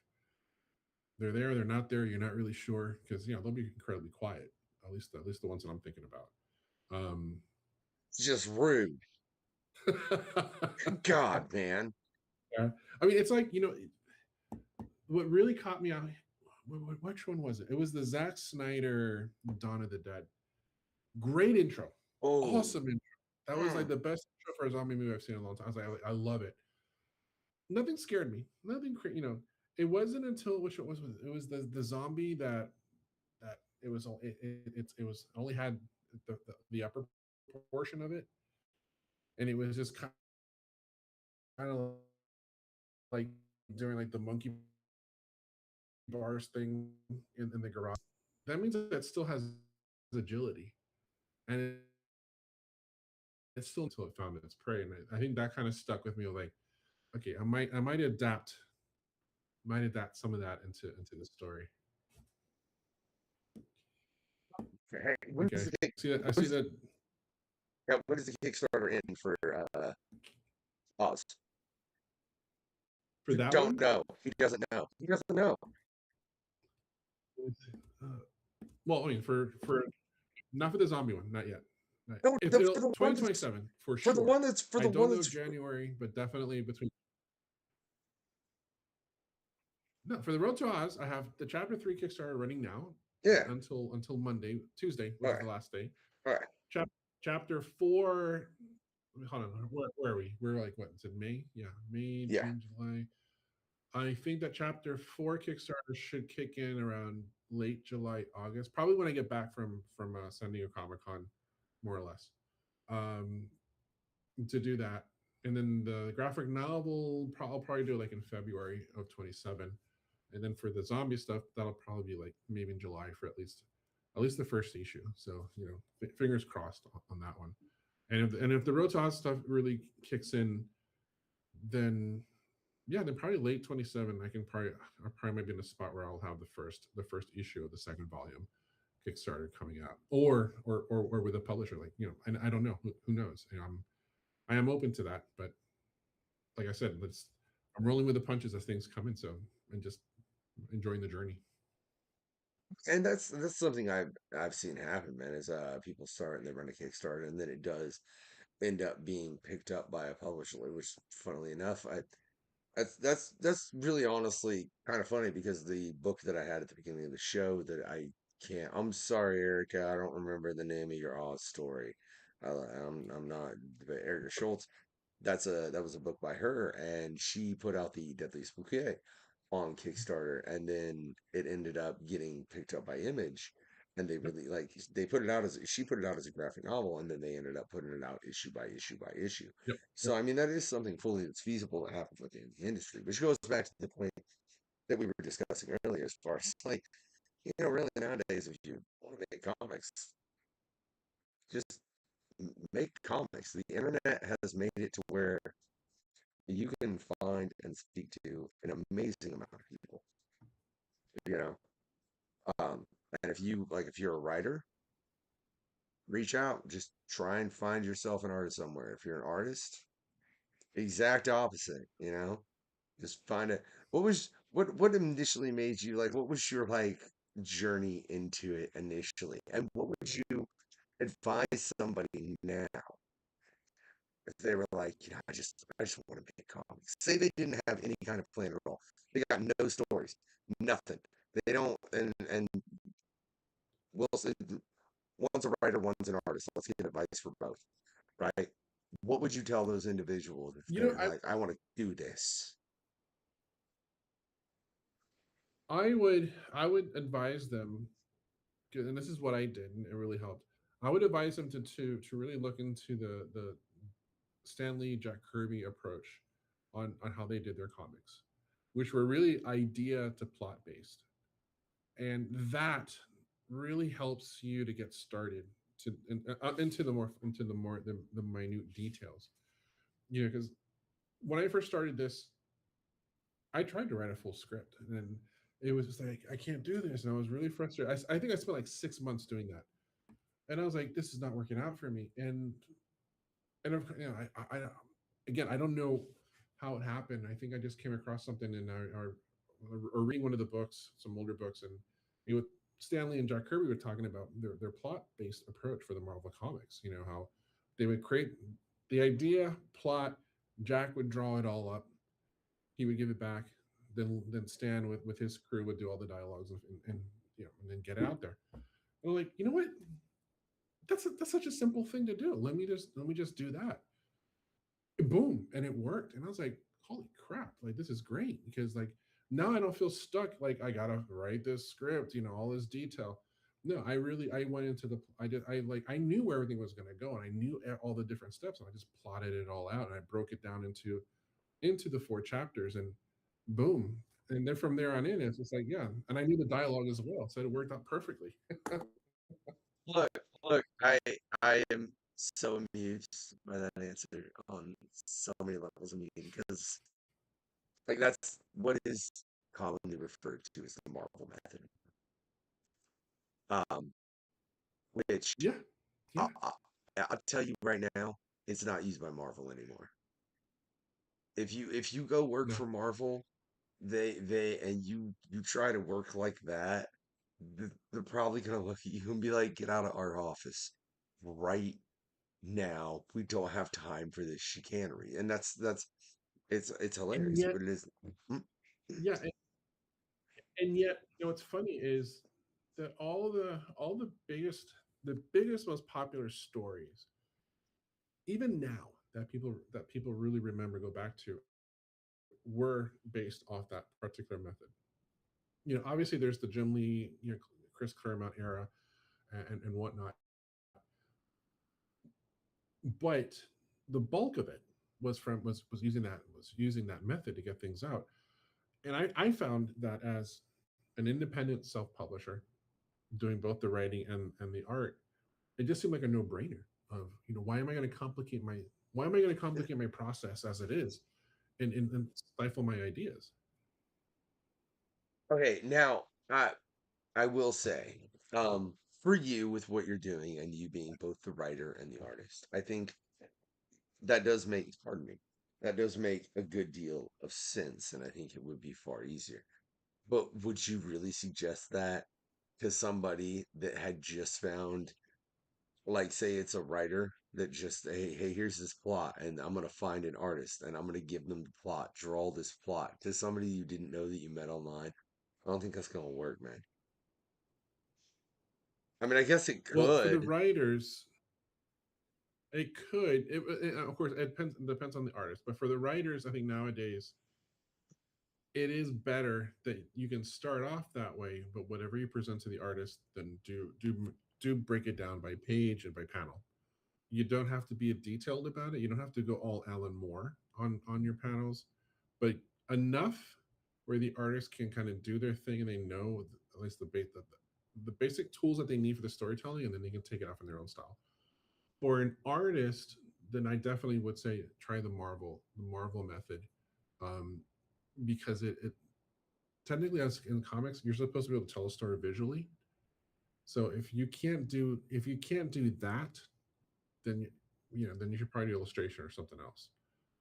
they're there, they're not there, you're not really sure because they'll be incredibly quiet. At least the ones that I'm thinking about. Um, It's just rude. God, man. yeah, I mean it's like what really caught me out. Which one was it? It was the Zack Snyder Dawn of the Dead. Great intro, Oh, awesome intro. That was like mm. the best intro for a zombie movie I've seen in a long time. I was like, I love it. Nothing scared me. Nothing, It wasn't until which it was. It was the zombie that it was. It was only had the upper portion of it, and it was just kind of like doing like the monkey bars thing in the garage. That means that it still has agility, and it's still until it found its prey. And I think that kind of stuck with me. Like, okay, I might adapt some of that into the story. Hey, Okay, I what see is, that yeah, what is the Kickstarter in for Oz? for You that don't one. know. He doesn't know. He doesn't know. Uh, well, I mean, for not for the zombie one, not yet. No, If for it'll the one that's 2027 for for the sure. one that's for I the one don't know that's January, but definitely between. No, for the Road to Oz, I have the Chapter 3 Kickstarter running now yeah. until Monday, Tuesday, which All is the right. last day. All right. Chapter 4. Hold on, where are we? We're like what? Is it May? Yeah, May, Yeah. June, July. I think that Chapter 4 Kickstarter should kick in around late July, August, probably when I get back from San Diego Comic Con, more or less, um, to do that. And then the graphic novel, I'll probably do it like in February of 27. And then for the zombie stuff, that'll probably be like maybe in July for at least the first issue. So fingers crossed on that one. And if the Road to Oz stuff really kicks in, then yeah, then probably late 27. I probably might be in a spot where I'll have the first issue of the second volume Kickstarter coming out, or with a publisher, like and I don't know who knows. I am open to that, but like I said, I'm rolling with the punches as things come in, so and just enjoying the journey. And that's something I've seen happen, man, is people start and they run a Kickstarter and then it does end up being picked up by a publisher, which funnily enough, that's really honestly kind of funny because the book that I had at the beginning of the show that I'm sorry, Erica, I don't remember the name of your Oz story. I'm not, but Erica Schultz. that was a book by her, and she put out the Deadliest Bouquet on Kickstarter, and then it ended up getting picked up by Image, and they Yep. really like they put it out as she put it out as a graphic novel, and then they ended up putting it out issue by issue by issue. Yep. So I mean that is something fully that's feasible to happen within the industry, which goes back to the point that we were discussing earlier, as far as like really nowadays, if you want to make comics, just make comics. The internet has made it to where you can find and speak to an amazing amount of people, you know. And if you're a writer, reach out, just try and find yourself an artist somewhere. If you're an artist, exact opposite. Just find it. What initially made you like, what was your like journey into it initially? And what would you advise somebody now if they were like, I just want to make comics. Say they didn't have any kind of plan at all. They got no stories, nothing. They don't, and we'll say one's a writer, one's an artist. Let's get advice for both, right? What would you tell those individuals if You know, they're like, I want to do this? I would advise them, and this is what I did, and it really helped. I would advise them to really look into the Stanley Jack Kirby approach on how they did their comics, which were really idea to plot based, and that really helps you to get started into the minute details. Because when I first started this, I tried to write a full script, and it was just like I can't do this, and I was really frustrated. I think I spent like 6 months doing that, and I was like, this is not working out for me. And I again, I don't know how it happened. I think I just came across something in or reading one of the books, some older books, and you know, Stanley and Jack Kirby were talking about their plot based approach for the Marvel comics. How they would create the idea, plot. Jack would draw it all up. He would give it back. Then Stan with his crew would do all the dialogues and then get it out there. And I'm like, you know what? That's such a simple thing to do. Let me just do that. Boom, and it worked. And I was like, holy crap, like this is great, because like now I don't feel stuck like I gotta write this script, all this detail. No, I went into the I knew where everything was going to go, and I knew all the different steps, and I just plotted it all out, and I broke it down into the 4 chapters, and boom. And then from there on in, it's just like, yeah. And I knew the dialogue as well, so it worked out perfectly. Look, I am so amused by that answer on so many levels of meaning, because like that's what is commonly referred to as the Marvel method. Um, which Yeah, I, yeah, I, I'll tell you right now, it's not used by Marvel anymore. If you go work no. for Marvel, they and you try to work like that, they're probably gonna look at you and be like, "Get out of our office right now. We don't have time for this chicanery." And that's it's And hilarious, yet, but it is. Mm, yeah, and yet, what's funny is that all the biggest, most popular stories, even now, that people really remember, go back to, were based off that particular method. Obviously there's the Jim Lee, Chris Claremont era, and whatnot, but the bulk of it was using that method to get things out. And I found that as an independent self-publisher, doing both the writing and the art, it just seemed like a no-brainer of, why am I going to complicate my process as it is, and stifle my ideas. Okay, now I will say, for you with what you're doing and you being both the writer and the artist, I think that does make, pardon me, that does make a good deal of sense, and I think it would be far easier. But would you really suggest that to somebody that had just found, like, say it's a writer that just, hey, here's this plot, and I'm gonna find an artist, and I'm gonna give them the plot, draw this plot to somebody you didn't know that you met online? I don't think that's gonna work, man. I mean, I guess it Well, for the could. writers, It could. Of course, it depends on the artist. But for the writers, I think nowadays it is better that you can start off that way. But whatever you present to the artist, then do break it down by page and by panel. You don't have to be detailed about it. You don't have to go all Alan Moore on your panels, but enough where the artist can kind of do their thing and they know at least the basic tools that they need for the storytelling, and then they can take it off in their own style. For an artist, then I definitely would say try the Marvel method, um, because it technically, as in comics, you're supposed to be able to tell a story visually. So if you can't do that, then then you should probably do illustration or something else,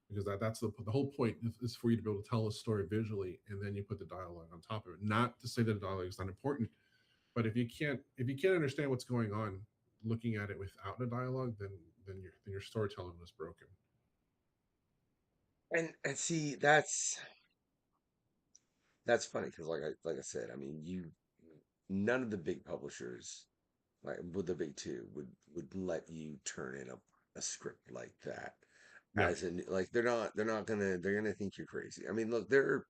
because that's the whole point is for you to be able to tell a story visually, and then you put the dialogue on top of it. Not to say that the dialogue is not important, but if you can't understand what's going on looking at it without a dialogue, then your storytelling was broken. And see, that's funny because like I said, I mean, none of the big publishers, like with the big two, would let you turn in a script like that. Yeah, As in, like they're gonna think you're crazy. I mean, look, there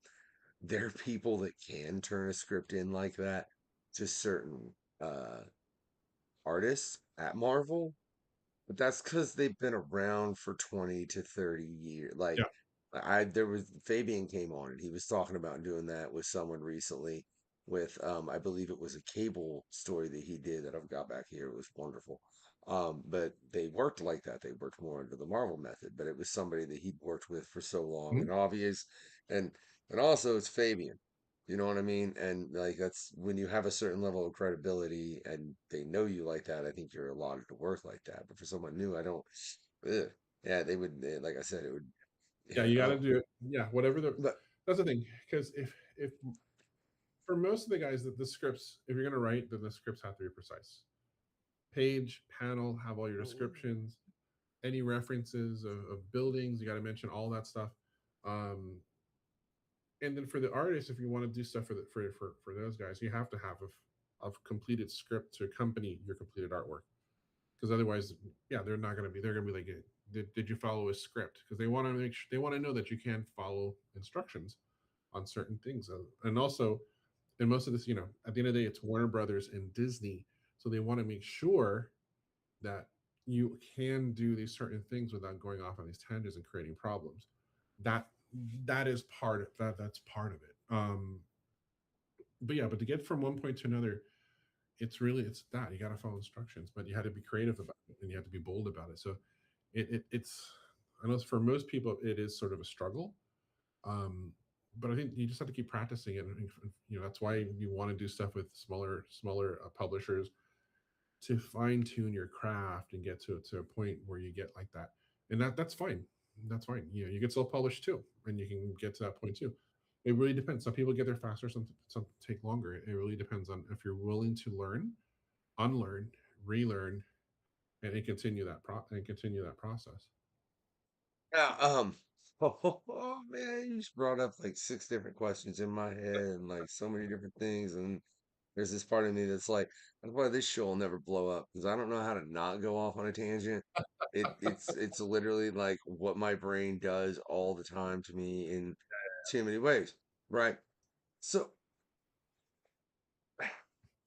are people that can turn a script in like that to certain uh artists at Marvel, but that's because they've been around for 20 to 30 years. yeah. There was Fabian came on and he was talking about doing that with someone recently with I believe it was a Cable story that he did that I've got back here. It was wonderful. But they worked like that. They worked more under the Marvel method, but it was somebody that he'd worked with for so long Mhm. and obvious and also it's Fabian. You know what I mean? And like that's when you have a certain level of credibility and they know you like that, I think you're allotted to work like that. But for someone new, I don't. Ugh. Yeah, like I said, it would. Yeah, Yeah. you got to do it. Yeah, whatever But that's the thing, because if for most of the guys that the scripts, if you're going to write, then the scripts have to be precise. Page, panel, have all your descriptions, any references of buildings, you got to mention all that stuff. Um, and then for the artists, if you want to do stuff for those guys, you have to have a completed script to accompany your completed artwork. Because otherwise, yeah, they're gonna be like, did you follow a script? Because they want to know that you can follow instructions on certain things. And also, and most of this, at the end of the day, it's Warner Brothers and Disney, so they want to make sure that you can do these certain things without going off on these tangents and creating problems. That that is part of that. That's part of it. But yeah, but to get from one point to another, it's that you got to follow instructions, but you had to be creative about it and you have to be bold about it. So it's I know for most people it is sort of a struggle. Um, but I think you just have to keep practicing it, and that's why you want to do stuff with smaller publishers to fine tune your craft and get to a point where you get like that, and that's fine. That's fine. You get self published too, and you can get to that point too. It really depends. Some people get there faster. Some take longer. It really depends on if you're willing to learn, unlearn, relearn, and continue that process. yeah, oh, man, you just brought up like six different questions in my head and like so many different things. And there's this part of me that's like, that's why this show will never blow up because I don't know how to not go off on a tangent. It's literally like what my brain does all the time to me in too many ways, right? So,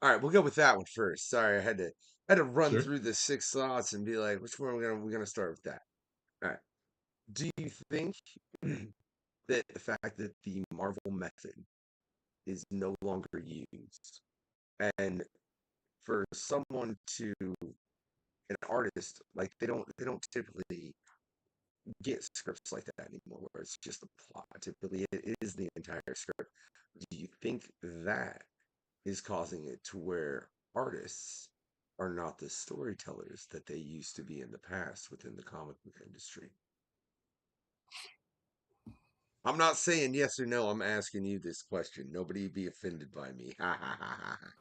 all right, we'll go with that one first. Sorry, I had to run Sure. through the six thoughts and be like, which one are we gonna start with that? All right. Do you think that the fact that the Marvel method is no longer used, and for someone to an artist like they don't typically get scripts like that anymore, where it's just a plot. Typically, it is the entire script. Do you think that is causing it to where artists are not the storytellers that they used to be in the past within the comic book industry? I'm not saying yes or no. I'm asking you this question. Nobody be offended by me. Ha ha ha ha. Ha.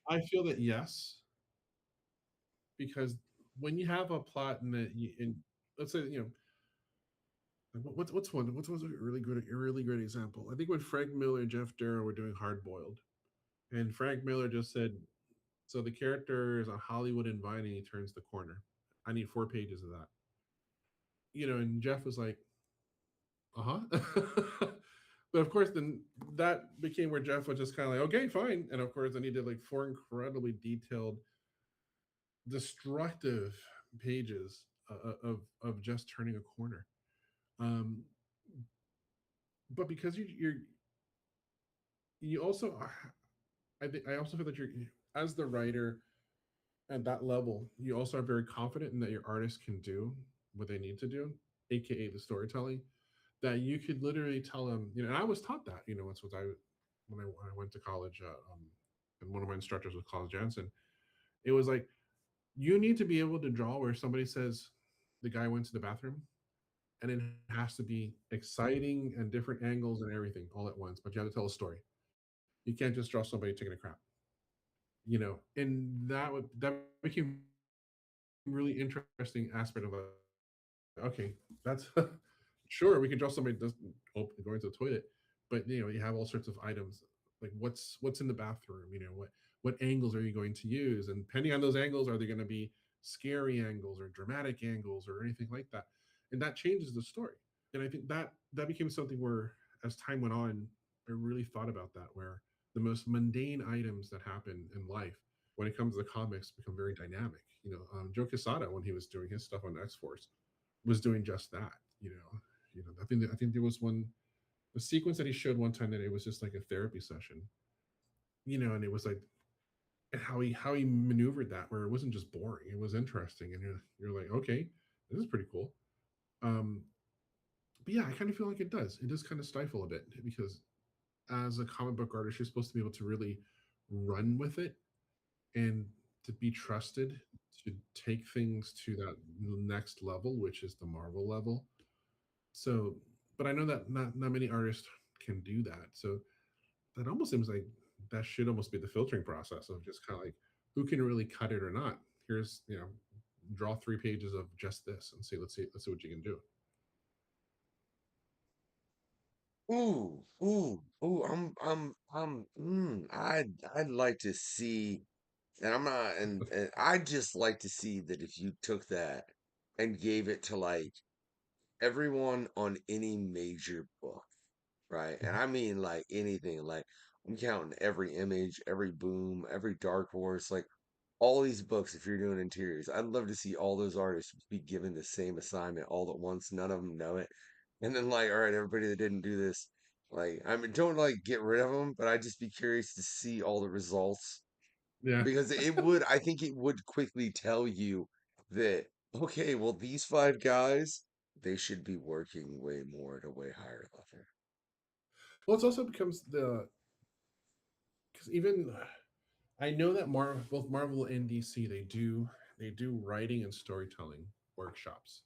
I feel that yes, because when you have a plot and let's say what's a really great example. I think when Frank Miller and Jeff Darrow were doing Hard Boiled, and Frank Miller just said, so the character is on Hollywood and Vine and he turns the corner. I need 4 pages of that. And Jeff was like, uh-huh. But of course, then that became where Jeff was just kind of like, okay, fine. And of course, then he did like 4 incredibly detailed, destructive pages of just turning a corner. Um, but because you also, I also feel that you're, as the writer at that level, you also are very confident in that your artist can do what they need to do, aka the storytelling. That you could literally tell them, and I was taught that, once was when I went to college, and one of my instructors was Klaus Jansen. It was like, you need to be able to draw where somebody says the guy went to the bathroom, and it has to be exciting and different angles and everything all at once, but you have to tell a story. You can't just draw somebody taking a crap, and that became really interesting aspect of okay, that's sure, we can draw somebody just going to the toilet, but you have all sorts of items, like what's in the bathroom, what angles are you going to use, and depending on those angles, are they going to be scary angles or dramatic angles or anything like that, and that changes the story. And I think that became something where, as time went on, I really thought about that, where the most mundane items that happen in life, when it comes to the comics, become very dynamic. Joe Quesada, when he was doing his stuff on X-Force, was doing just that. I think there was a sequence that he showed one time that it was just like a therapy session. And it was like how he maneuvered that, where it wasn't just boring, it was interesting, and you're like, okay, this is pretty cool. Um, but yeah, I kind of feel like it does kind of stifle a bit, because as a comic book artist, you're supposed to be able to really run with it and to be trusted to take things to that next level, which is the Marvel level. So, but I know that not many artists can do that. So that almost seems like that should almost be the filtering process of just kind of like, who can really cut it or not. Here's, draw 3 pages of just this and see, let's see what you can do. Ooh, ooh, ooh. I'd like to see, and I'm not, and I'd just like to see that if you took that and gave it to like everyone on any major book, right? And I mean like anything, like I'm counting every Image, every Boom, every Dark Horse, like all these books. If you're doing interiors, I'd love to see all those artists be given the same assignment all at once. None of them know it, and then like, all right, everybody that didn't do this, like, I mean, don't like get rid of them, but I'd just be curious to see all the results, Yeah. because it would, I think it would quickly tell you that, okay, well, these 5 guys, they should be working way more at a way higher level. Well, it also becomes because even I know that both Marvel and DC, they do writing and storytelling workshops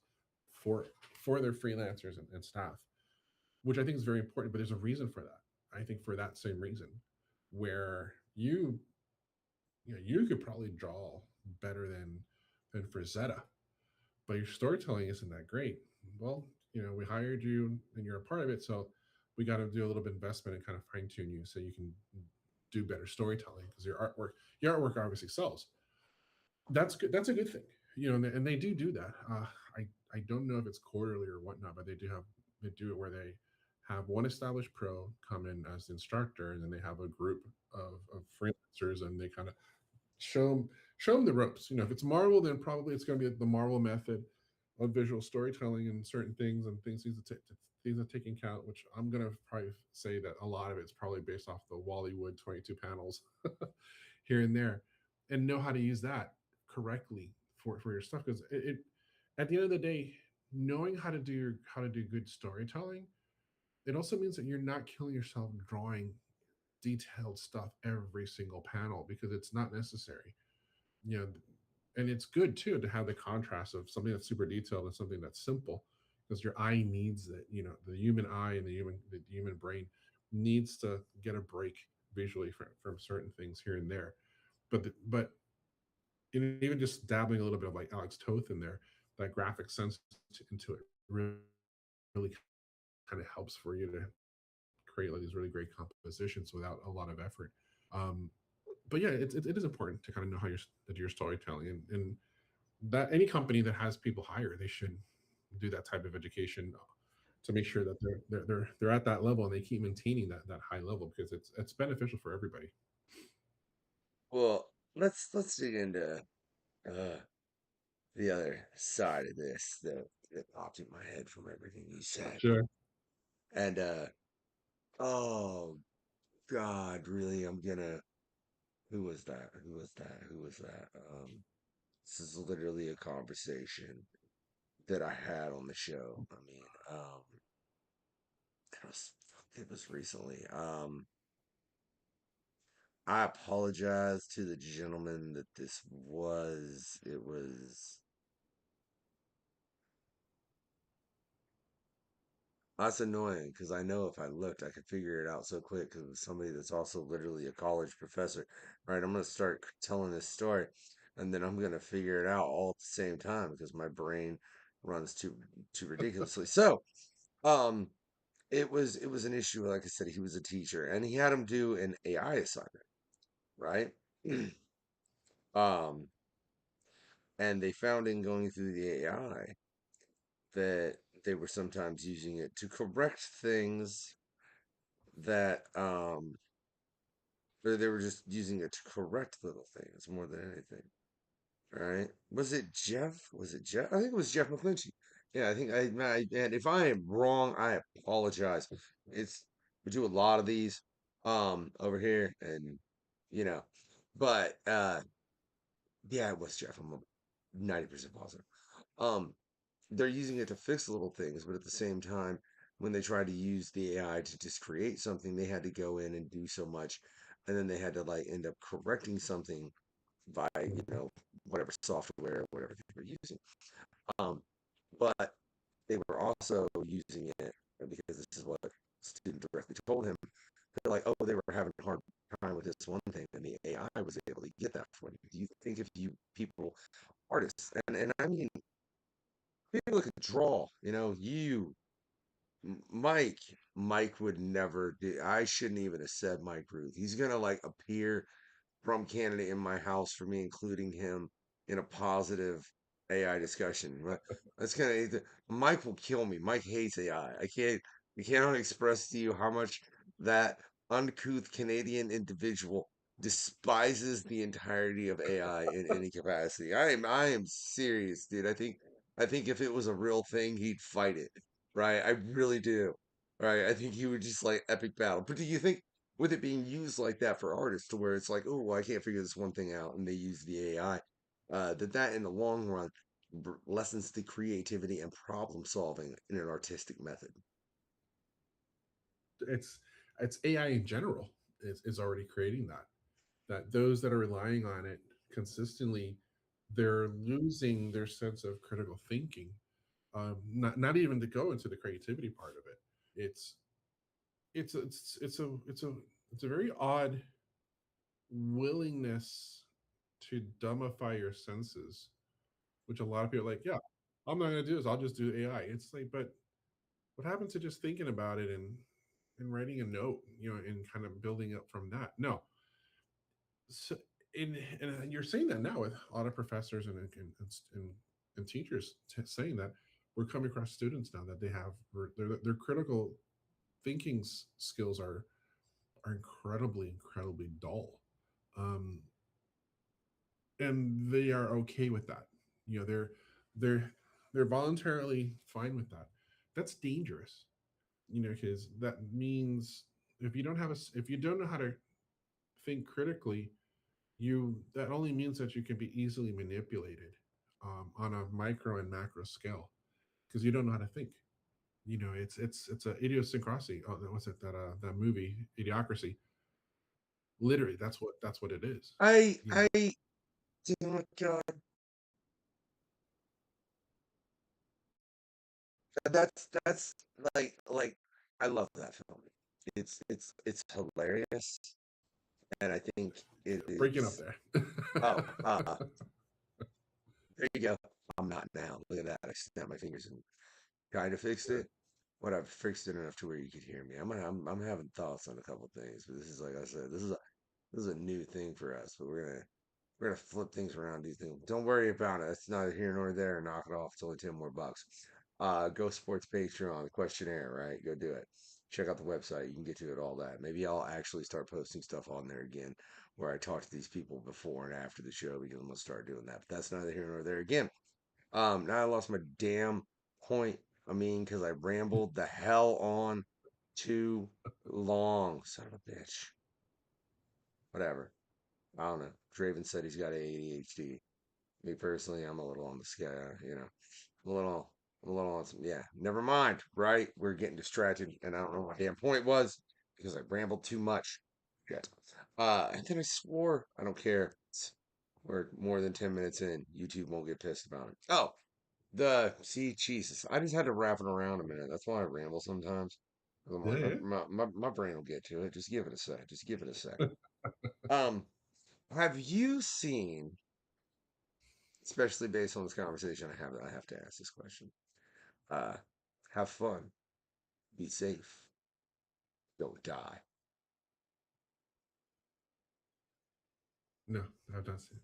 for their freelancers and staff, which I think is very important. But there's a reason for that. I think for that same reason, where you could probably draw better than Frazetta, but your storytelling isn't that great. Well, we hired you and you're a part of it, so we got to do a little bit of investment and kind of fine tune you so you can do better storytelling, because your artwork obviously sells. That's good. That's a good thing, and they do that. I don't know if it's quarterly or whatnot, but they do it where they have one established pro come in as the instructor, and then they have a group of freelancers, and they kind of show them the ropes. If it's Marvel, then probably it's going to be the Marvel method of visual storytelling and certain things, and things that take into account. Which I'm going to probably say that a lot of it's probably based off the Wallywood 22 panels here and there, and know how to use that correctly for your stuff. Because it at the end of the day, knowing how to do good storytelling, it also means that you're not killing yourself drawing detailed stuff every single panel, because it's not necessary. you know and it's good too to have the contrast of something that's super detailed and something that's simple, because your eye needs it. The human eye and the human brain needs to get a break visually from certain things here and there. But even just dabbling a little bit of like Alex Toth in there, that graphic sense into it really kind of helps for you to create like these really great compositions without a lot of effort. Um, but yeah, it is important to kind of know how you're storytelling, and that any company that has people hire, they should do that type of education to make sure that they're at that level and they keep maintaining that high level, because it's beneficial for everybody. Well, let's dig into uh the other side of this that popped in my head from everything you said. Sure. And oh God, really, I'm gonna. Who was that? Who was that? Who was that? This is literally a conversation that I had on the show. I mean, it was it was recently. I apologize to the gentleman that this was. It was. That's annoying because I know if I looked, I could figure it out so quick because it's somebody that's also literally a college professor. Right? I'm gonna start telling this story, and then I'm gonna figure it out all at the same time because my brain runs too ridiculously. So, um, it was an issue. Like I said, he was a teacher, and he had him do an AI assignment, right? Um, and they found in going through the AI that they were sometimes using it to correct things that or they were just using it to correct little things more than anything. Right? Was it Jeff? Was it Jeff? I think it was Jeff McClinchy. Yeah, I think and if I am wrong, I apologize. It's we do a lot of these over here, and you know, but yeah, it was Jeff. I'm 90% positive. Um, they're using it to fix little things, but at the same time, when they tried to use the AI to just create something, they had to go in and do so much, and then they had to like end up correcting something by whatever software or whatever they were using. Um, but they were also using it because this is what the student directly told him. They're like, oh, they were having a hard time with this one thing, and the AI was able to get that for you. Do you think if you people, artists, and I mean, people could draw, Mike would never do. I shouldn't even have said Mike Ruth. He's gonna like appear from candidate in my house for me, including him in a positive AI discussion. That's gonna Mike will kill me. Mike hates AI. I cannot express to you how much that uncouth Canadian individual despises the entirety of AI in any capacity. I am serious, dude. I think if it was a real thing, he'd fight it. Right? I really do. Right? I think he would just like epic battle. But do you think with it being used like that for artists to where it's like, oh, well, I can't figure this one thing out, and they use the AI, that in the long run lessens the creativity and problem solving in an artistic method. it's it's AI in general is already creating that those that are relying on it consistently, they're losing their sense of critical thinking. Not even to go into the creativity part of it. It's it's a very odd willingness to dumbify your senses, which a lot of people are like, yeah, I'm not gonna do this. I'll just do AI. It's like, but what happened to just thinking about it and writing a note, and kind of building up from that? No. So, and you're saying that now with a lot of professors and teachers saying that we're coming across students now that they have their critical thinking skills are incredibly dull, um, and they are okay with that. They're they're voluntarily fine with that. That's dangerous, because that means if you don't know how to think critically, you that only means that you can be easily manipulated, on a micro and macro scale, because you don't know how to think. It's a idiosyncrasy. Oh, what's it that movie Idiocracy? Literally, that's what it is. I You know, I oh my god, that's like I love that film. It's hilarious, and I think it breaking up is. there. Oh, there you go. I'm not now. Look at that. I snapped my fingers and kind of fixed it. What I've fixed it enough to where you could hear me. I'm having thoughts on a couple things, but this is like I said, this is a new thing for us. But We're gonna flip things around, do things. Don't worry about it. It's neither here nor there. Knock it off. It's only 10 more bucks. Go Sports Patreon, the questionnaire, right? Go do it. Check out the website. You can get to it, all that. Maybe I'll actually start posting stuff on there again where I talk to these people before and after the show because I'm gonna start doing that. But that's neither here nor there. Again, now I lost my damn point. I mean, because I rambled the hell on too long. Son of a bitch. Whatever. I don't know. Draven said he's got ADHD. Me personally, I'm a little on the scale, I'm a little on some, yeah, never mind, right? We're getting distracted, and I don't know what my damn point was because I rambled too much. Shit. And then I swore. I don't care. We're more than 10 minutes in. YouTube won't get pissed about it. Oh, see, Jesus. I just had to wrap it around a minute. That's why I ramble sometimes. 'Cause I'm Yeah, like, yeah. my brain will get to it. Just give it a sec. Just give it a sec. Um, have you seen, especially based on this conversation I have to ask this question. Uh, have fun, be safe, don't die. No, I've not seen.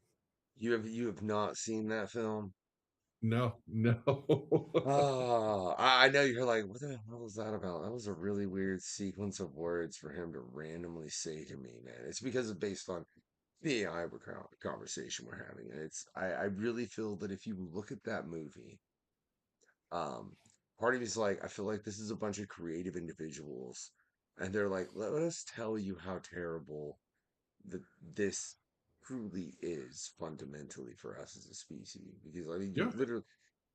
You have not seen that film? No, no. Oh, I know you're like, what the hell was that about? That was a really weird sequence of words for him to randomly say to me, man. It's because it's based on the AI conversation we're having. And I really feel that if you look at that movie, um, part of me's like, I feel like this is a bunch of creative individuals, and they're like, let us tell you how terrible that this truly is fundamentally for us as a species. Because I mean, you Yeah, literally,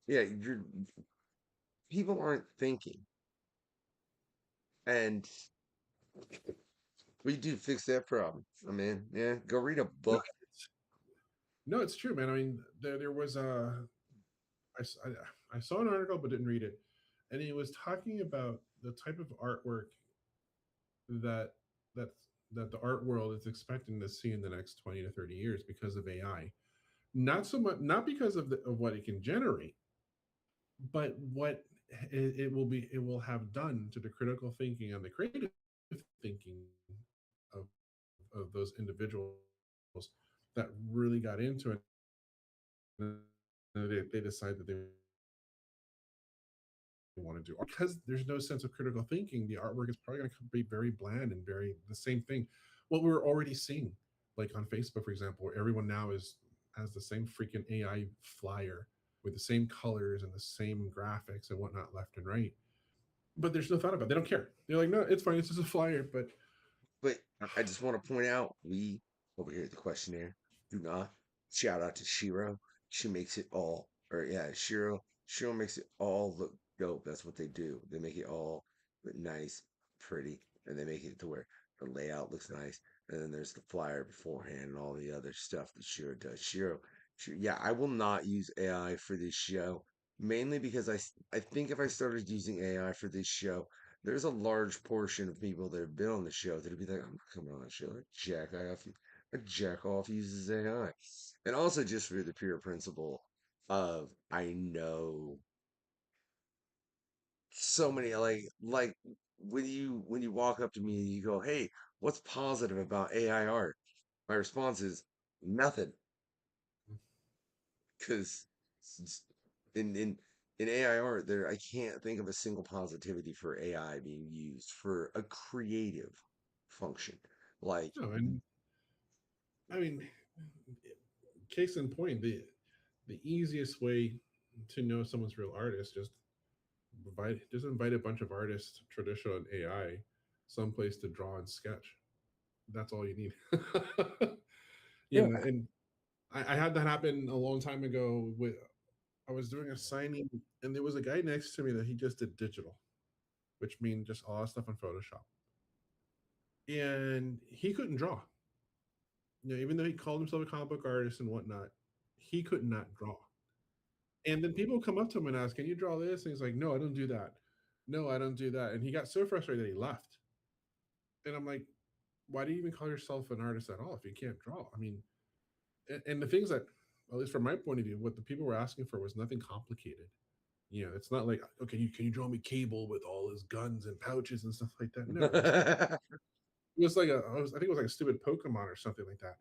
yeah, you're people aren't thinking, and we do fix that problem. I mean, yeah, go read a no, book. no, it's true, man. I mean, there was I saw an article but didn't read it, and it was talking about the type of artwork that that that the art world is expecting to see in the next 20 to 30 years because of AI. Not so much, not because of what it can generate, but what it will have done to the critical thinking and the creative thinking of of those individuals that really got into it. And they decide that they want to do because there's no sense of critical thinking. The artwork is probably going to be very bland and very the same thing. What we're already seeing, like on Facebook, for example, where everyone now is has the same freaking AI flyer with the same colors and the same graphics and whatnot left and right. But there's no thought about it. They don't care. They're like, no, it's fine. It's just a flyer. But But I just want to point out, we over here at the questionnaire do not shout out to Shiro. She makes it all, or yeah, Shiro. Shiro makes it all look dope. That's what they do. They make it all look nice, pretty, and they make it to where the layout looks nice. And then there's the flyer beforehand and all the other stuff that Shiro does. Yeah, I will not use AI for this show, mainly because I think if I started using AI for this show, there's a large portion of people that have been on the show that'd be like, I'm not coming on that show. That jack off uses AI. And also just for the pure principle of I know so many like when you walk up to me and you go, hey, what's positive about AI art? My response is nothing. Because in AI art, there I can't think of a single positivity for AI being used for a creative function. Like, no, and I mean, case in point, the easiest way to know someone's real artist just invite a bunch of artists, traditional and AI, someplace to draw and sketch. That's all you need. Yeah. And I had that happen a long time ago. With I was doing a signing, and there was a guy next to me that he just did digital, which means just all that stuff in Photoshop, and he couldn't draw. Even though he called himself a comic book artist and whatnot, he could not draw. And then people come up to him and ask, "Can you draw this?" And he's like, "No, I don't do that. No, I don't do that." And he got so frustrated that he left. And I'm like, "Why do you even call yourself an artist at all if you can't draw?" I mean, and the things that, at least from my point of view, what the people were asking for was nothing complicated. It's not like, okay, can you draw me Cable with all his guns and pouches and stuff like that? No, it was like I think it was like a stupid Pokemon or something like that.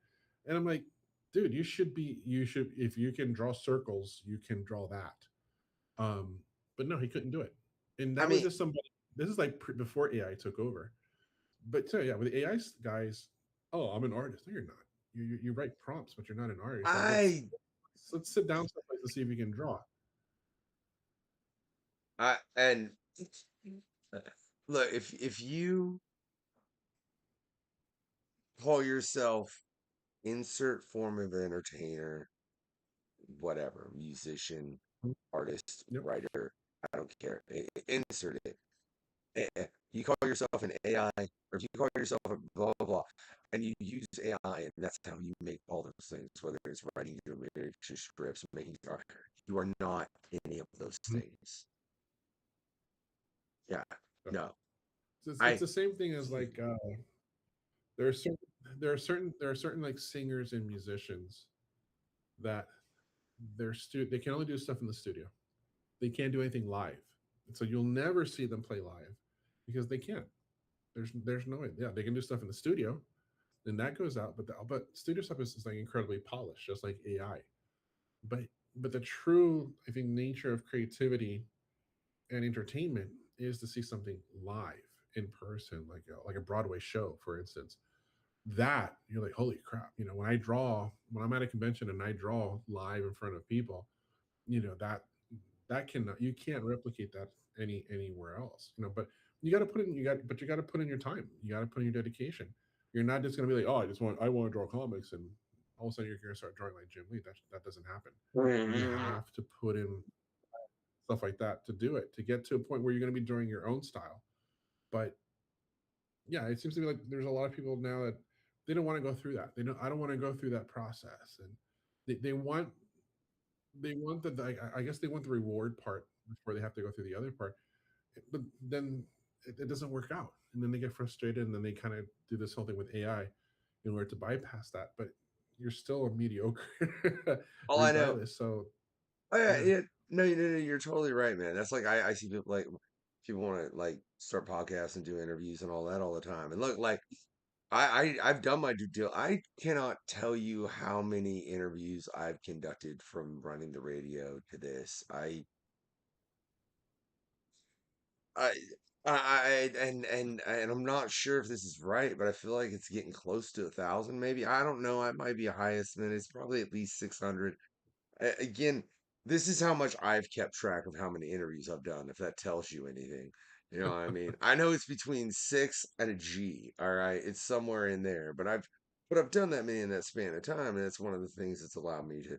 And I'm like, dude, you should, if you can draw circles, you can draw that. Um, but no, he couldn't do it, and I that was mean, just somebody. This is like before AI took over. But so yeah, with the AI guys, oh, I'm an artist. No, you're not. You write prompts, but you're not an artist. Like I, let's sit down someplace to see if you can draw. and look, if you call yourself insert form of entertainer, whatever, musician, artist, Yep. writer, I don't care. Insert it. You call yourself an AI, or if you call yourself a blah blah blah, and you use AI, and that's how you make all those things, whether it's writing your lyrics, your scripts, making art, you are not any of those Mhm. things. Yeah, So no, it's I the same thing as like there are certain there are certain like singers and musicians that they can only do stuff in the studio. They can't do anything live, and so you'll never see them play live because they can't. There's no way. Yeah, they can do stuff in the studio, and that goes out, but studio stuff is like incredibly polished, just like AI. But but the true, I think, nature of creativity and entertainment is to see something live in person, like a Broadway show, for instance. That you're like, holy crap! You know, when I'm at a convention and I draw live in front of people, that cannot you can't replicate that anywhere else. But you got to put in you got to put in your time. You got to put in your dedication. You're not just going to be like, oh, I want to draw comics, and all of a sudden you're going to start drawing like Jim Lee. That doesn't happen. You have to put in stuff like that to do it, to get to a point where you're going to be drawing your own style. But yeah, it seems to be like there's a lot of people now that they don't want to go through that. They don't. I don't want to go through that process, and they want I guess they want the reward part before they have to go through the other part. But then it doesn't work out, and then they get frustrated, and then they kind of do this whole thing with AI in order to bypass that. But you're still a mediocre all I know. regardless. So Oh yeah, yeah. yeah. No, no, you're totally right, man. That's like I see people like people want to like start podcasts and do interviews and all that all the time. And look, like I've done my due deal. I cannot tell you how many interviews I've conducted from running the radio to this. I and I'm not sure if this is right, but I feel like it's getting close to 1,000, maybe. I don't know. It might be a highest, man. It's probably at least 600. Again, this is how much I've kept track of how many interviews I've done, if that tells you anything. You know what I mean? I know it's between six and a G, all right? It's somewhere in there, but I've done that many in that span of time, and it's one of the things that's allowed me to,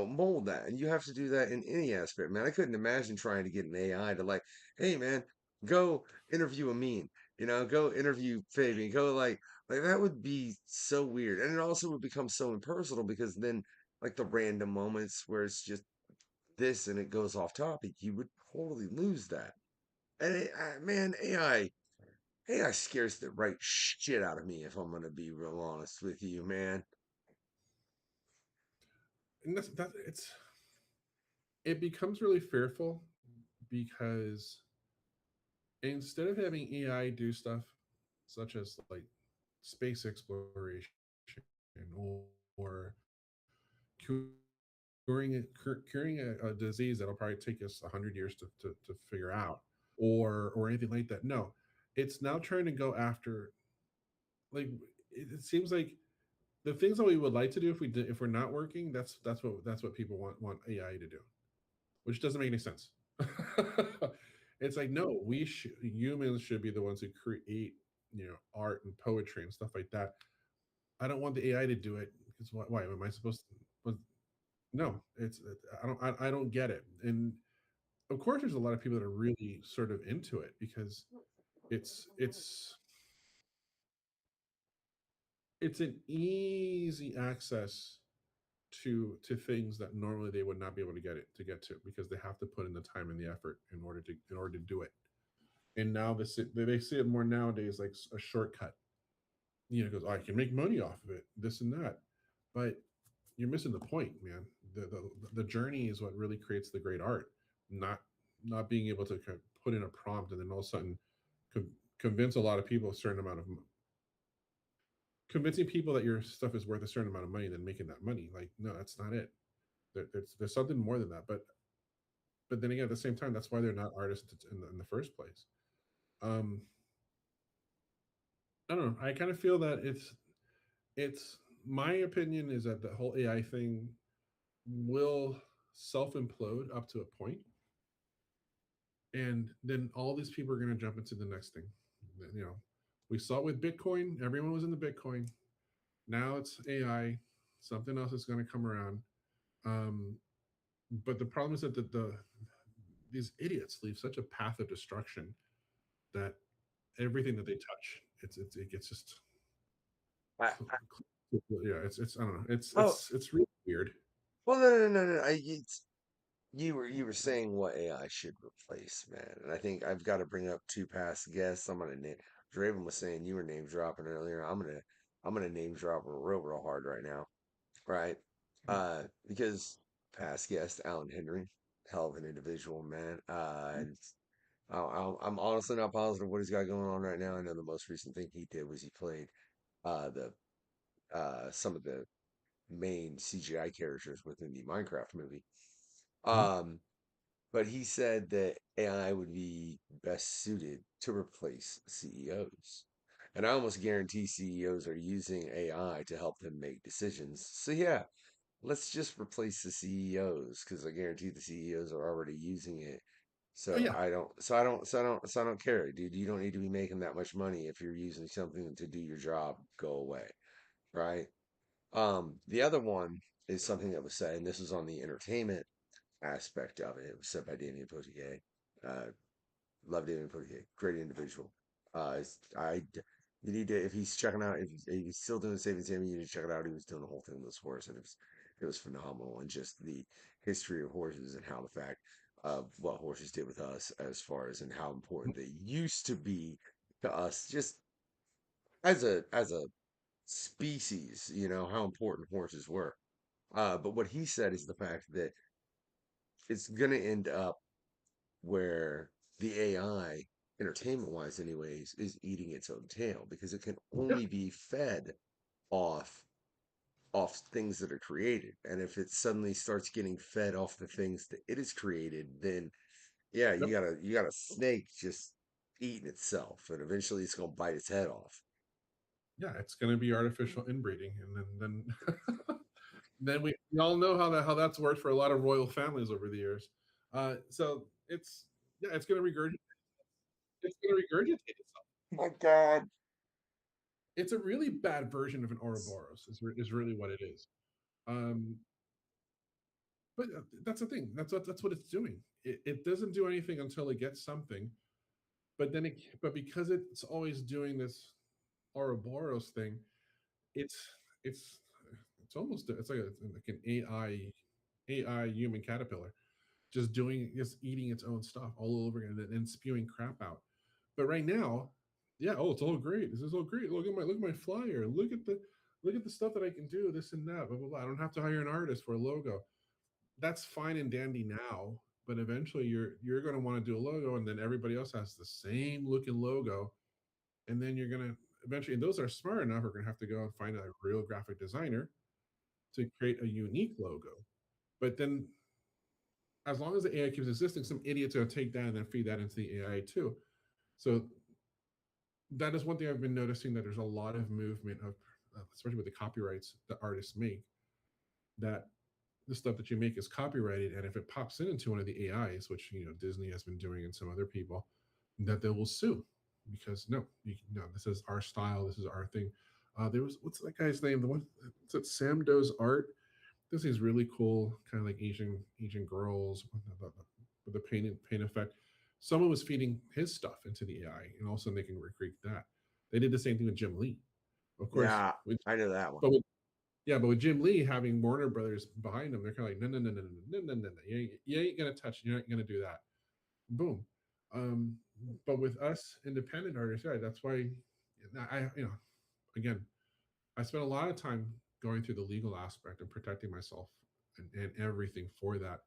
mold that. And you have to do that in any aspect, man. I couldn't imagine trying to get an AI to like, hey man, go interview Amin, go interview Fabian, go like that would be so weird. And it also would become so impersonal because then like the random moments where it's just this and it goes off topic, you would totally lose that. And man, AI scares the right shit out of me if I'm gonna be real honest with you, man. And it becomes really fearful because instead of having AI do stuff such as like space exploration or curing a disease that'll probably take us 100 years to figure out, or anything like that. No, it's now trying to go after, like, it seems like the things that we would like to do if we're not working. That's what people want AI to do, which doesn't make any sense. It's like, no, humans should be the ones who create, art and poetry and stuff like that. I don't want the AI to do it because why am I supposed to? No, I don't get it. And of course, there's a lot of people that are really sort of into it because it's it's it's an easy access to things that normally they would not be able to get to because they have to put in the time and the effort in order to do it. And now they see it more nowadays like a shortcut. Goes, oh, I can make money off of it, this and that, but you're missing the point, man. The journey is what really creates the great art, not being able to put in a prompt and then all of a sudden convince a lot of people a certain amount of convincing people that your stuff is worth a certain amount of money and then making that money. Like, no, that's not it. There's something more than that. But then again, at the same time, that's why they're not artists in the first place. I don't know. I kind of feel that it's my opinion is that the whole AI thing will self implode up to a point, and then all these people are going to jump into the next thing. You know, we saw it with Bitcoin. Everyone was in the Bitcoin. Now it's AI. Something else is going to come around. But the problem is that these idiots leave such a path of destruction that everything that they touch, it gets just I, yeah. It's I don't know. oh, It's really weird. well, no. You were saying what AI should replace, man, and I think I've got to bring up two past guests. I'm gonna name. Draven was saying you were name dropping earlier. I'm gonna name drop real hard right now, right? Because past guest Alan Henry, hell of an individual, man. And I'm honestly not positive what he's got going on right now. I know the most recent thing he did was he played the some of the main CGI characters within the Minecraft movie. Mhm. Um, but he said that AI would be best suited to replace CEOs. And I almost guarantee CEOs are using AI to help them make decisions. So yeah, let's just replace the CEOs because I guarantee the CEOs are already using it. Oh So yeah, I don't care, dude. You don't need to be making that much money if you're using something to do your job. Go away, right? The other one is something that was said, and this was on the entertainment aspect of it. It was said by Damien Potier. Uh, love Damien Potier, great individual. You need to if he's checking out if he's still doing Saving Sammy, you need to check it out. He was doing the whole thing with this horse, and it was phenomenal, and just the history of horses and how the fact of what horses did with us as far as and how important they used to be to us, just as a species, how important horses were. But what he said is the fact that it's going to end up where the AI, entertainment wise, anyways, is eating its own tail because it can yeah, only be fed off things that are created. And if it suddenly starts getting fed off the things that it has created, then yeah, yep, you got a snake just eating itself, and eventually it's gonna bite its head off. yeah. It's going to be artificial inbreeding, and then then we all know how that's worked for a lot of royal families over the years. So it's yeah, it's going to regurgitate itself. My God. It's a really bad version of an Ouroboros. Is really what it is. Um, but that's the thing. That's what it's doing. It doesn't do anything until it gets something. But because it's always doing this Ouroboros thing, it's it's it's almost it's like an AI human caterpillar just eating its own stuff all over again and spewing crap out. But right now, yeah, oh, it's all great. This is all great. Look at my flyer. Look at the stuff that I can do. This and that. Blah blah blah. I don't have to hire an artist for a logo. That's fine and dandy now, but eventually you're going to want to do a logo, and then everybody else has the same looking logo, and then you're going to eventually. And those are smart enough are going to have to go and find a real graphic designer to create a unique logo. But then as long as the AI keeps existing, some idiot's going to take that and then feed that into the AI too. So that is one thing I've been noticing that there's a lot of movement of, especially with the copyrights that artists make, that the stuff that you make is copyrighted, and if it pops into one of the AIs, which Disney has been doing and some other people, that they will sue because no, this is our style, this is our thing. There was what's that guy's name? The one it's Sam Doe's art. This is really cool, kind of like Asian girls with the paint effect. Someone was feeding his stuff into the AI, and all of a sudden they can recreate that. They did the same thing with Jim Lee, of course. Yeah, I know that one. But with Jim Lee having Warner Brothers behind him, they're kind of like, no. You ain't gonna touch. You're not gonna do that. Boom. Um, but with us independent artists, yeah, that's why again, I spent a lot of time going through the legal aspect and protecting myself and everything for that.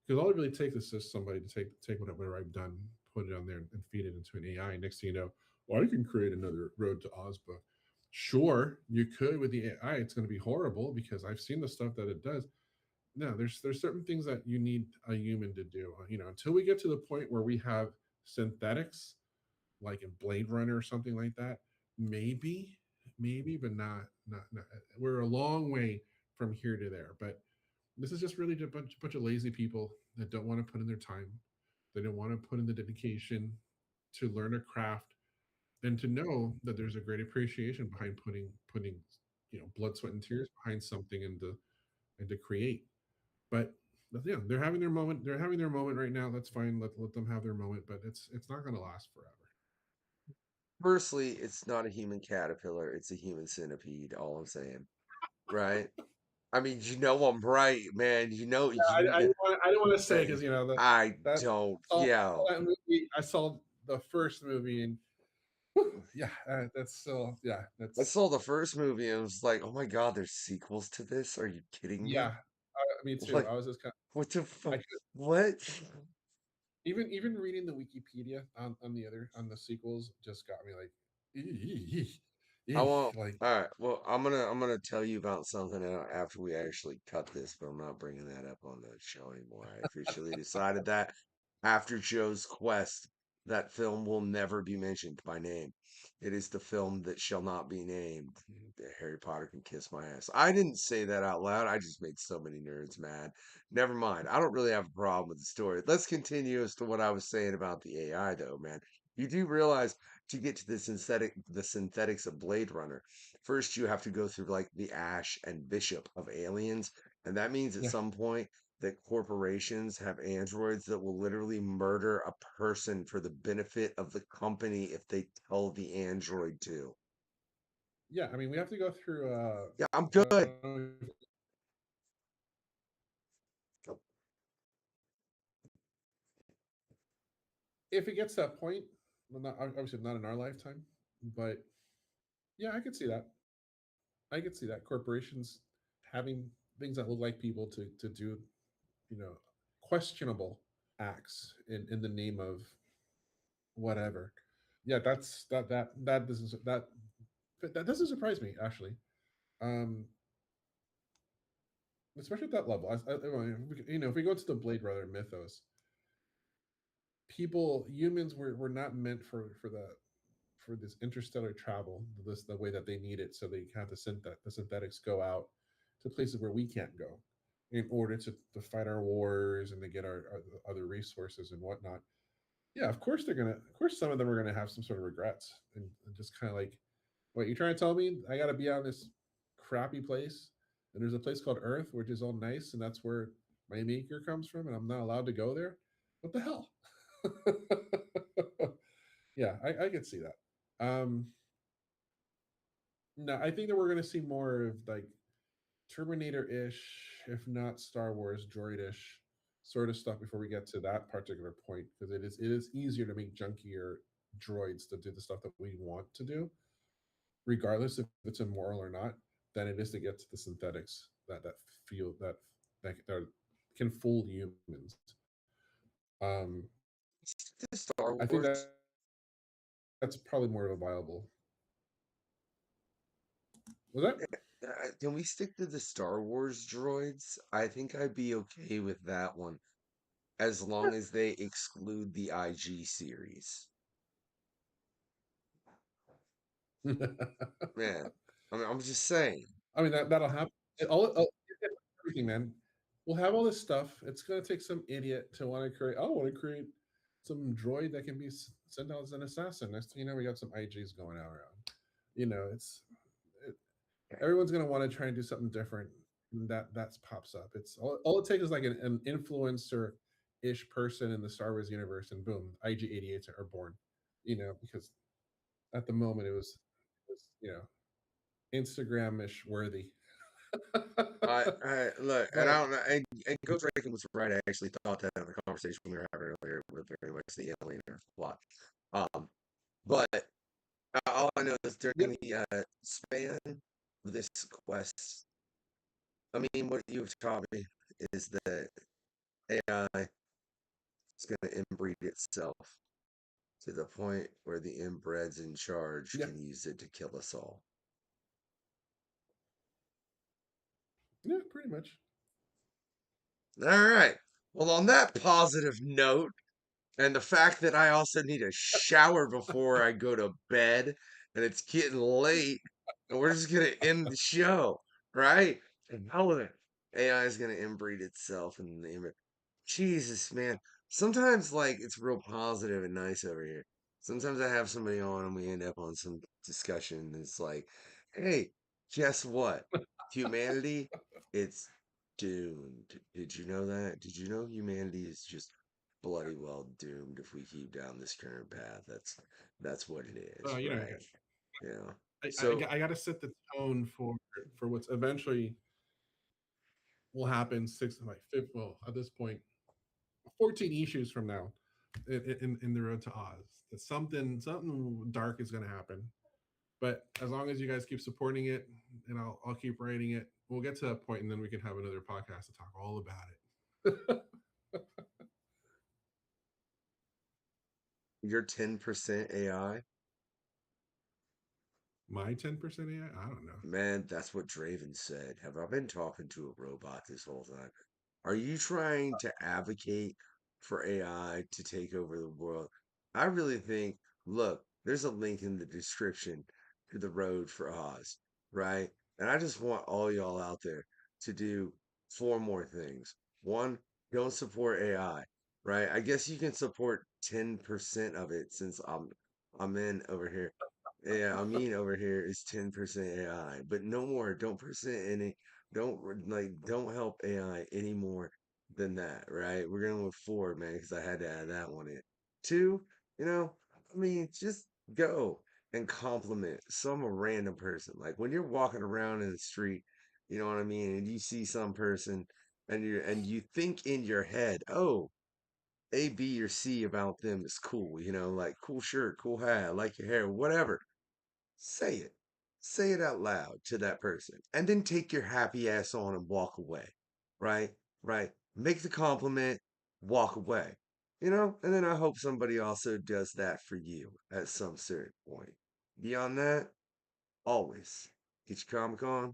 Because all it really takes is just somebody to take whatever I've done, put it on there, and feed it into an AI. Next thing you know, well, I can create another Road to Oz book. Sure, you could with the AI. It's going to be horrible because I've seen the stuff that it does. No, there's certain things that you need a human to do. Until we get to the point where we have synthetics, like in Blade Runner or something like that, maybe, but not. We're a long way from here to there. But this is just really a bunch of lazy people that don't want to put in their time. They don't want to put in the dedication to learn a craft and to know that there's a great appreciation behind putting blood, sweat, and tears behind something and to create. But yeah, they're having their moment. They're having their moment right now. That's fine. Let them have their moment. But it's not going to last forever. Firstly, it's not a human caterpillar, it's a human centipede, all I'm saying. Right? I mean, you know I'm right, man. You know Yeah, you need to I don't want to say uh, because that I that don't, saw yo. that movie. I saw the first movie and whew, yeah, that's still yeah, I that's saw the first movie and was like, oh my God, there's sequels to this? Are you kidding yeah. me? Me too. Like, I was just kind what the of, I fuck? could, What? even reading the Wikipedia on the sequels just got me like, eek, I eek, won't. like All right. Well, I'm gonna tell you about something after we actually cut this, but I'm not bringing that up on the show anymore. I officially decided that after Joe's Quest, that film will never be mentioned by name. It is the film that shall not be named. Harry Potter can kiss my ass. I didn't say that out loud. I just made so many nerds mad. Never mind. I don't really have a problem with the story. Let's continue as to what I was saying about the AI, though, man. You do realize to get to the synthetics of Blade Runner, first you have to go through like the Ash and Bishop of aliens, and that means at yeah, some point that corporations have androids that will literally murder a person for the benefit of the company if they tell the android to. yeah. I mean, we have to go through. Yeah, I'm I don't good. know if it gets to that point. Well, not obviously not in our lifetime, but yeah, I could see that. I could see that corporations having things that look like people to do, you know, questionable acts in the name of whatever. Yeah, that doesn't surprise me actually. Um, especially at that level. If we go to the Blade Runner mythos, humans were not meant for this interstellar travel, the way that they need it, so they have the synthetics go out to places where we can't go, in order to fight our wars and to get our other resources and whatnot. Yeah, of course of course some of them are gonna have some sort of regrets and just kind of like, what you trying to tell me? I got to be on this crappy place, and there's a place called Earth, which is all nice, and that's where my maker comes from, and I'm not allowed to go there. What the hell? Yeah, I could see that. No, I think that we're gonna see more of like Terminator-ish, if not Star Wars droid-ish sort of stuff before we get to that particular point, because it is easier to make junkier droids to do the stuff that we want to do, regardless if it's immoral or not, than it is to get to the synthetics that feel that can fool humans. Um, The Star I think Wars. that's probably more of a viable. Was that? Can we stick to the Star Wars droids? I think I'd be okay with that one as long as they exclude the IG series. Man, I'm just saying. I mean that'll happen. Everything, man. We'll have all this stuff. It's gonna take some idiot to want to create. I want to create some droid that can be sent out as an assassin. Next thing you know, we got some IGs going out around. It, everyone's gonna want to try and do something different. And that pops up. It's all it takes is like an influencer ish person in the Star Wars universe, and boom, IG-88s are born. Because at the moment it was Instagram ish worthy. I look, and But I don't know. And Ghost Recon was right. I actually thought that in the conversation we were having earlier with very much the alien plot. Um, but all I know is yep, during the span of this quest, I mean, what you've taught me is that AI is going to inbreed itself to the point where the inbreds in charge yeah, can use it to kill us all. pretty much. All right. Well, on that positive note, and the fact that I also need a shower before I go to bed, and it's getting late, and we're just gonna end the show, right? And hell with it. AI is gonna inbreed itself and name it. Jesus, man. Sometimes like it's real positive and nice over here. Sometimes I have somebody on and we end up on some discussion. And it's like, hey, guess what? Humanity, it's doomed. Did you know that? Did you know humanity is just bloody well doomed if we keep down this current path? That's what it is, You know, right? Yeah. So I got to set the tone for what's eventually will happen. Like fifth, well, at this point, 14 issues from now, in the road to Oz, that something dark is going to happen. But as long as you guys keep supporting it, and I'll keep writing it, we'll get to that point, and then we can have another podcast to talk all about it. you're 10% AI. My 10% AI? I don't know. Man, that's what Draven said. Have I been talking to a robot this whole time? Are you trying to advocate for AI to take over the world? I really think, look, there's a link in the description to the road for Oz, right? And I just want all y'all out there to do four more things. One, don't support AI, right? I guess you can support 10% of it since I'm in over here. Yeah, I mean over here is 10% AI, but no more. Don't percent any. Don't help AI any more than that, right? We're going with four, man, because I had to add that one in. Two, I mean, just go and compliment some random person. Like when you're walking around in the street, you know what I mean, and you see some person and you think in your head, oh, A, B, or C about them is cool, like cool shirt, cool hat, I like your hair, whatever. Say it. Say it out loud to that person. And then take your happy ass on and walk away. Right? Right. Make the compliment, walk away. And then I hope somebody also does that for you at some certain point. Beyond that, always get your Comic Con,